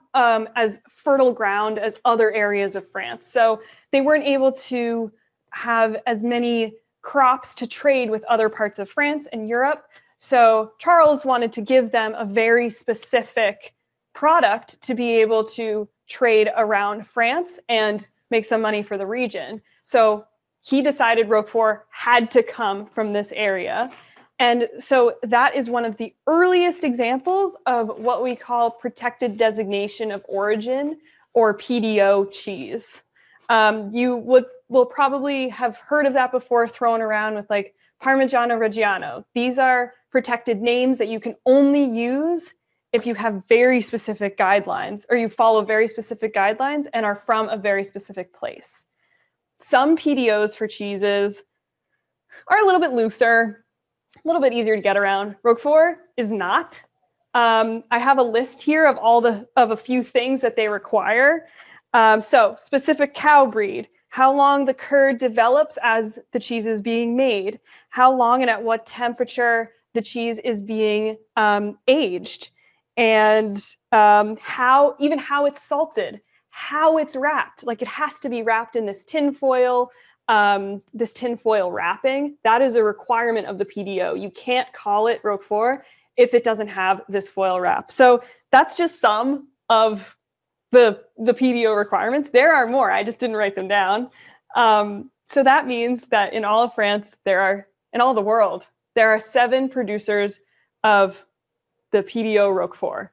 as fertile ground as other areas of France. So they weren't able to have as many crops to trade with other parts of France and Europe. So Charles wanted to give them a very specific product to be able to trade around France and make some money for the region. So he decided Roquefort had to come from this area. And so that is one of the earliest examples of what we call protected designation of origin, or PDO cheese. You will probably have heard of that before, thrown around with like Parmigiano Reggiano. These are protected names that you can only use if you have very specific guidelines, or you follow very specific guidelines and are from a very specific place. Some PDOs for cheeses are a little bit looser, a little bit easier to get around. Roquefort is not. I have a list here of a few things that they require. So specific cow breed, how long the curd develops as the cheese is being made, how long and at what temperature the cheese is being aged, and how it's salted, how it's wrapped. Like, it has to be wrapped in this tin foil wrapping. That is a requirement of the PDO. You can't call it Roquefort if it doesn't have this foil wrap. So that's just some of the PDO requirements. There are more, I just didn't write them down. So that means that in all of France, in all the world, there are 7 producers of the PDO Roquefort.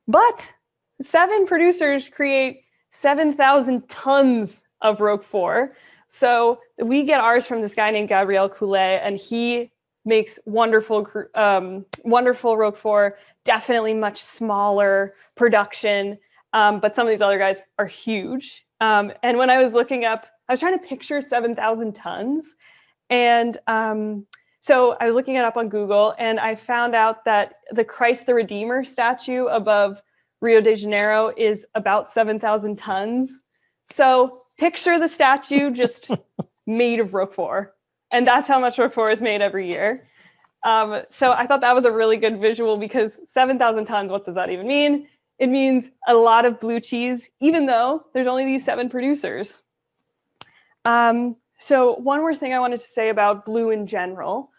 But 7 producers create 7,000 tons of Roquefort. So we get ours from this guy named Gabriel Coulet, and he makes wonderful Roquefort, definitely much smaller production. But some of these other guys are huge. And when I was looking up, I was trying to picture 7,000 tons. And so I was looking it up on Google, and I found out that the Christ the Redeemer statue above Rio de Janeiro is about 7,000 tons. So picture the statue just made of Roquefort. And that's how much Roquefort is made every year. So I thought that was a really good visual, because 7,000 tons, what does that even mean? It means a lot of blue cheese, even though there's only these 7 producers. So one more thing I wanted to say about blue in general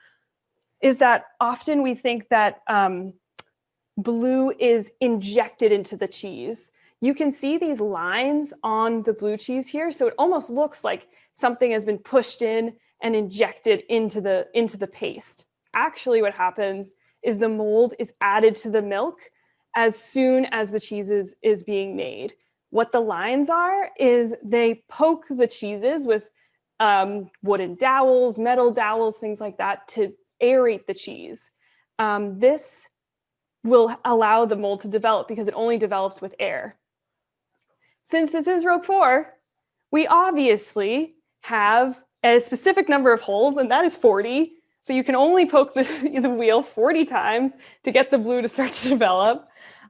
is that often we think that blue is injected into the cheese. You can see these lines on the blue cheese here. So it almost looks like something has been pushed in and injected into the paste. Actually, what happens is the mold is added to the milk as soon as the cheese is being made. What the lines are is they poke the cheeses with wooden dowels, metal dowels, things like that, to aerate the cheese. This will allow the mold to develop because it only develops with air. Since this is Roquefort, we obviously have a specific number of holes, and that is 40. So you can only poke the wheel 40 times to get the blue to start to develop.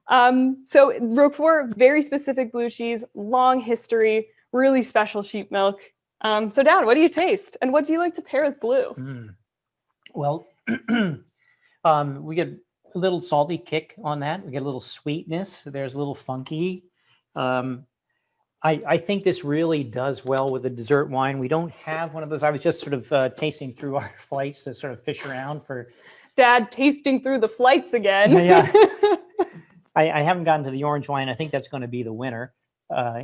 So Roquefort, very specific blue cheese, long history, really special sheep milk. So Dad, what do you taste? And what do you like to pair with blue? Well, we get a little salty kick on that. We get a little sweetness. There's a little funky. I think this really does well with a dessert wine. We don't have one of those. I was just sort of tasting through our flights to sort of fish around for. Dad tasting through the flights again. Yeah. I haven't gotten to the orange wine. I think that's going to be the winner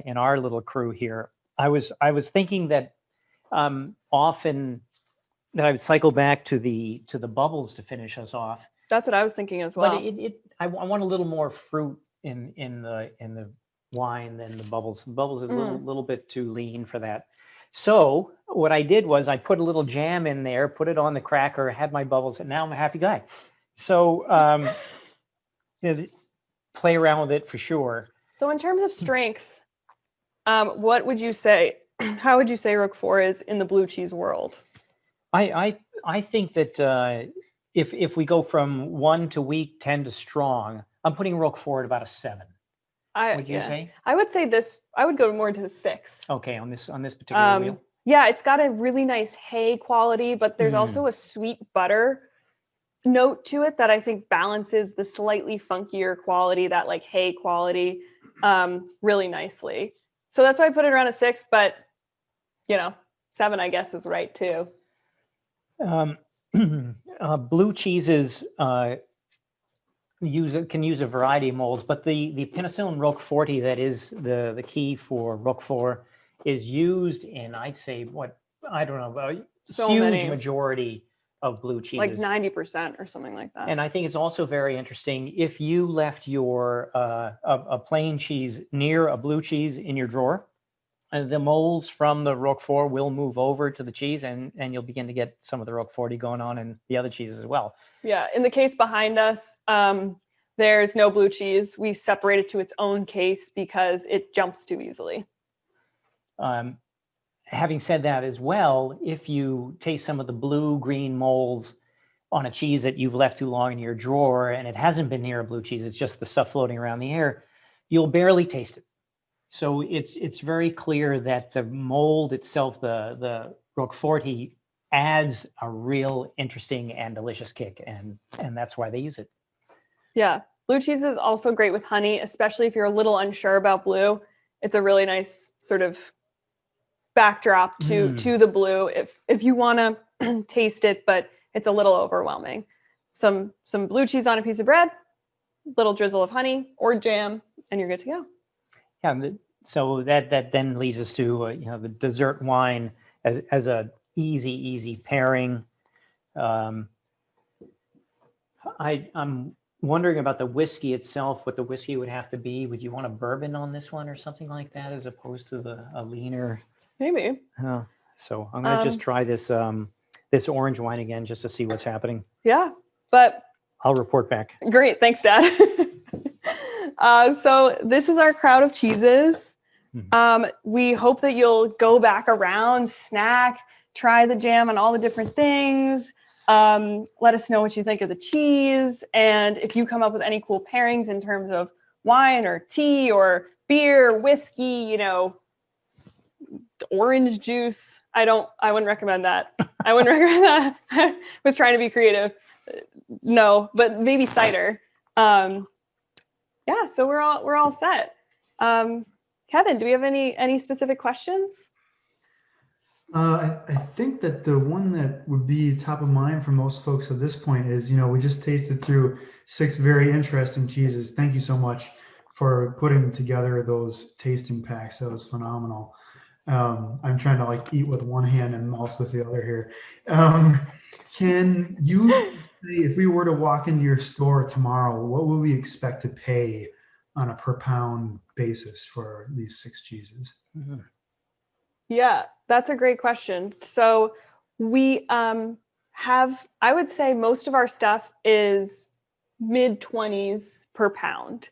in our little crew here. I was thinking that often that I would cycle back to the bubbles to finish us off. That's what I was thinking as well. But I want a little more fruit in the wine than the bubbles. The bubbles are a little bit too lean for that. So what I did was I put a little jam in there, put it on the cracker, had my bubbles, and now I'm a happy guy. So play around with it for sure. So in terms of strength, what would you say? How would you say Roquefort is in the blue cheese world? I think that if we go from 1 to weak, 10 to strong, I'm putting Roquefort at about a 7. Would you say? I would say this. I would go more into the 6. Okay, on this particular wheel. Yeah, it's got a really nice hay quality, but there's also a sweet butter note to it that I think balances the slightly funkier quality, that like hay quality, really nicely. So that's why I put it around a 6. But 7, I guess, is right too. Blue cheeses can use a variety of molds, but the penicillin Roquefort that is the key for Roquefort is used in, I'd say, I don't know, a So huge many. majority of blue cheeses. Like 90% or something like that. And I think it's also very interesting if you left your a plain cheese near a blue cheese in your drawer, the molds from the Roquefort will move over to the cheese, and you'll begin to get some of the Roquefort going on in the other cheeses as well. Yeah, in the case behind us, there's no blue cheese. We separate it to its own case because it jumps too easily. Having said that as well, if you taste some of the blue-green molds on a cheese that you've left too long in your drawer and it hasn't been near a blue cheese, it's just the stuff floating around the air, you'll barely taste it. So it's very clear that the mold itself, the Roquefort, adds a real interesting and delicious kick, and that's why they use it. Yeah, blue cheese is also great with honey, especially if you're a little unsure about blue. It's a really nice sort of backdrop to the blue if you want to taste it, but it's a little overwhelming. Some blue cheese on a piece of bread, little drizzle of honey or jam, and you're good to go. Yeah, so that then leads us to the dessert wine as a easy pairing. I'm wondering about the whiskey itself, what the whiskey would have to be. Would you want a bourbon on this one or something like that, as opposed to a leaner? Maybe. So I'm going to just try this this orange wine again just to see what's happening. Yeah, but I'll report back. Great, thanks, Dad. So this is our crowd of cheeses. We hope that you'll go back around, snack, try the jam on all the different things. Let us know what you think of the cheese. And if you come up with any cool pairings in terms of wine or tea or beer, whiskey, orange juice. I wouldn't recommend that. I wouldn't recommend that. I was trying to be creative. No, but maybe cider. Yeah, so we're all set. Kevin, do we have any specific questions? I think that the one that would be top of mind for most folks at this point is, we just tasted through 6 very interesting cheeses. Thank you so much for putting together those tasting packs. That was phenomenal. I'm trying to eat with one hand and mouse with the other here. Can you say, if we were to walk into your store tomorrow, what would we expect to pay on a per pound basis for these 6 cheeses? Mm-hmm. Yeah, that's a great question. So we have, I would say most of our stuff is mid-20s per pound.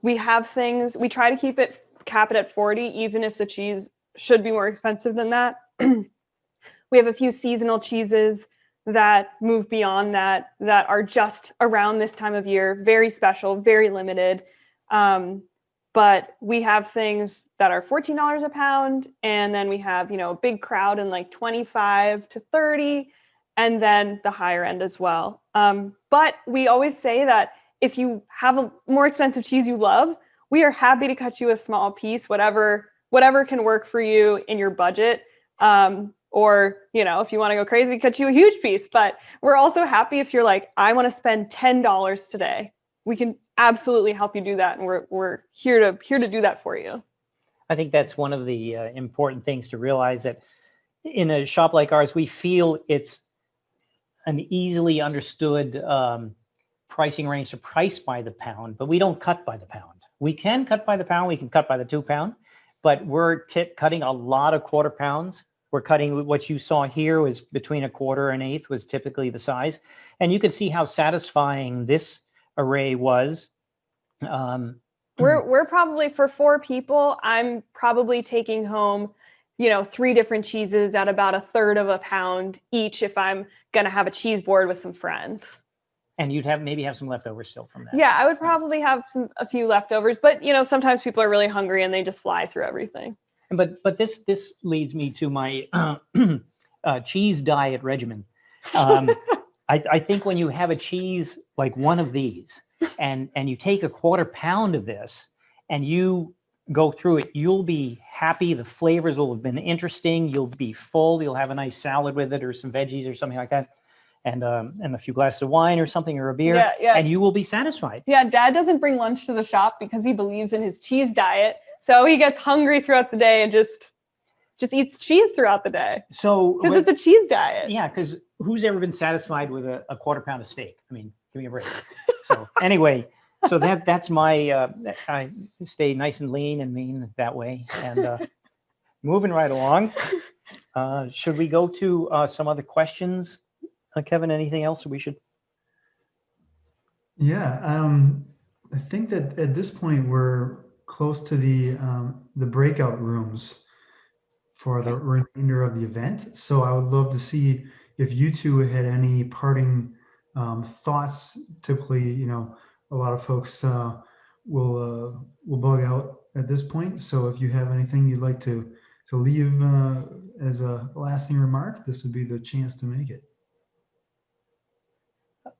We have things, we try to cap it at 40, even if the cheese should be more expensive than that. We have a few seasonal cheeses that move beyond that are just around this time of year, very special, very limited. But we have things that are $14 a pound, and then we have, a big crowd in 25 to 30, and then the higher end as well. But we always say that if you have a more expensive cheese you love, we are happy to cut you a small piece, whatever can work for you in your budget. Or, if you want to go crazy, we cut you a huge piece. But we're also happy if you're like, I want to spend $10 today. We can absolutely help you do that. And we're here to do that for you. I think that's one of the important things to realize, that in a shop like ours, we feel it's an easily understood pricing range to price by the pound, but we don't cut by the pound. We can cut by the pound. We can cut by the 2 pound, but we're cutting a lot of quarter pounds. We're cutting what you saw here was between a quarter and 1/8 was typically the size. And you can see how satisfying this array was. We're probably, for 4 people, I'm probably taking home, 3 different cheeses at about 1/3 of a pound each if I'm going to have a cheese board with some friends. And you'd maybe have some leftovers still from that. Yeah, I would probably have a few leftovers, but sometimes people are really hungry and they just fly through everything. But this leads me to my cheese diet regimen. I think when you have a cheese like one of these, and you take a quarter pound of this and you go through it, you'll be happy. The flavors will have been interesting. You'll be full. You'll have a nice salad with it or some veggies or something like that. And a few glasses of wine or something or a beer. Yeah, yeah. And you will be satisfied. Yeah, Dad doesn't bring lunch to the shop because he believes in his cheese diet. So he gets hungry throughout the day and just eats cheese throughout the day. So because it's a cheese diet. Yeah, because who's ever been satisfied with a quarter pound of steak? I mean, give me a break. So anyway, so that's my, I stay nice and lean and mean that way. And moving right along, should we go to some other questions? Kevin, anything else we should? Yeah, I think that at this point we're close to the breakout rooms for the remainder of the event. So I would love to see if you two had any parting thoughts. Typically, you know, a lot of folks will bug out at this point. So if you have anything you'd like to leave as a lasting remark, this would be the chance to make it.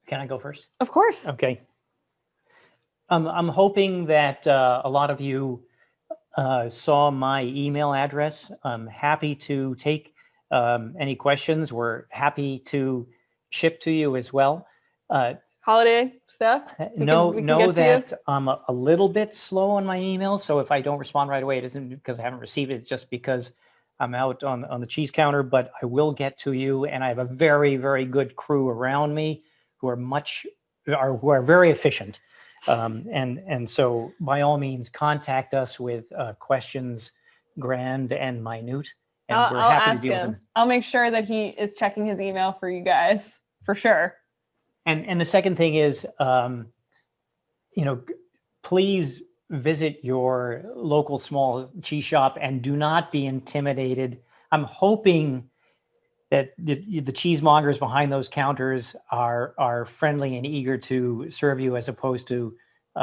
Can I go first? Of course. Okay. I'm hoping that a lot of you saw my email address. I'm happy to take any questions. We're happy to ship to you as well. Holiday stuff? Know that I'm a little bit slow on my email. So if I don't respond right away, it isn't because I haven't received it. It's just because I'm out on the cheese counter, but I will get to you. And I have a very, very good crew around me who are very efficient. And so by all means, contact us with questions, grand and minute. And I'll happy ask to deal with him. them. I'll make sure that he is checking his email for you guys, for sure. And the second thing is, you know, please visit your local small cheese shop and do not be intimidated. I'm hoping that the cheesemongers behind those counters are friendly and eager to serve you as opposed to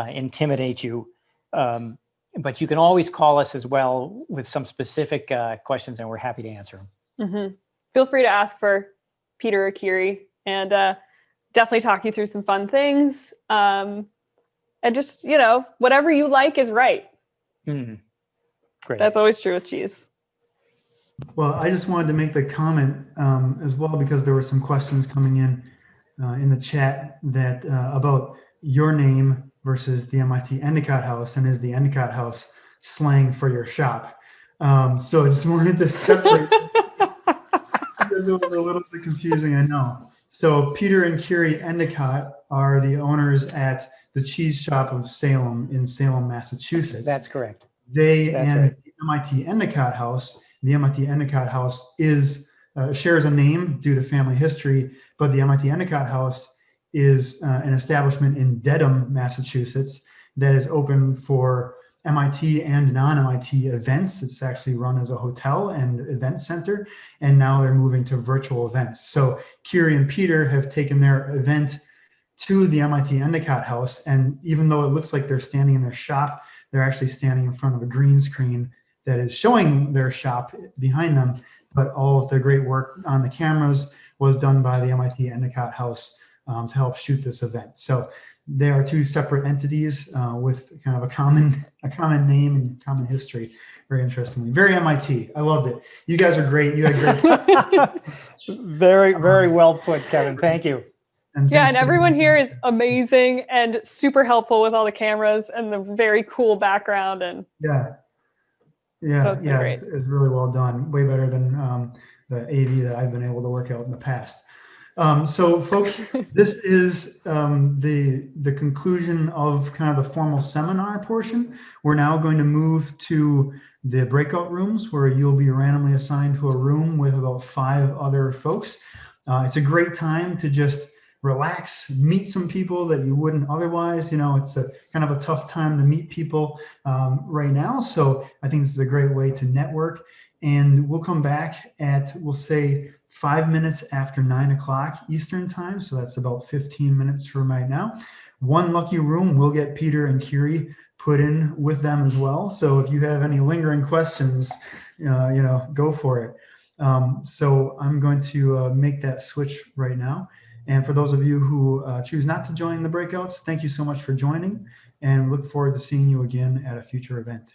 intimidate you. But you can always call us as well with some specific questions, and we're happy to answer them. Mm-hmm. Feel free to ask for Peter or Kyrie, and definitely talk you through some fun things. And just, you know, whatever you like is right. Mm. Great. That's always true with cheese. Well, I just wanted to make the comment as well, because there were some questions coming in the chat that about your name versus the MIT Endicott House, and is the Endicott House slang for your shop? So I just wanted to separate because it was a little bit confusing, I know. So Peter and Kyrie Endicott are the owners at the Cheese Shop of Salem in Salem, Massachusetts. That's correct. That's right. The MIT Endicott House. The MIT Endicott House shares a name due to family history, but the MIT Endicott House is an establishment in Dedham, Massachusetts, that is open for MIT and non-MIT events. It's actually run as a hotel and event center, and now they're moving to virtual events. So Kyrie and Peter have taken their event to the MIT Endicott House, and even though it looks like they're standing in their shop, they're actually standing in front of a green screen that is showing their shop behind them, but all of the great work on the cameras was done by the MIT Endicott House to help shoot this event. So they are two separate entities with kind of a common name and common history. Very interestingly, very MIT. I loved it. You guys are great. You had great. Very well put, Kevin. Thank you. And everyone here is amazing and super helpful with all the cameras and the very cool background. And yeah, so it's really well done. Way better than the AV that I've been able to work out in the past. So folks, this is the conclusion of kind of the formal seminar portion. We're now going to move to the breakout rooms, where you'll be randomly assigned to a room with about 5 other folks. It's a great time to just relax, meet some people that you wouldn't otherwise. You know, it's a kind of a tough time to meet people right now. So I think this is a great way to network. And we'll come back at, we'll say, 5 minutes after 9 o'clock Eastern time. So that's about 15 minutes from right now. One lucky room will get Peter and Kyrie put in with them as well. So if you have any lingering questions, go for it. So I'm going to make that switch right now. And for those of you who choose not to join the breakouts, thank you so much for joining, and look forward to seeing you again at a future event.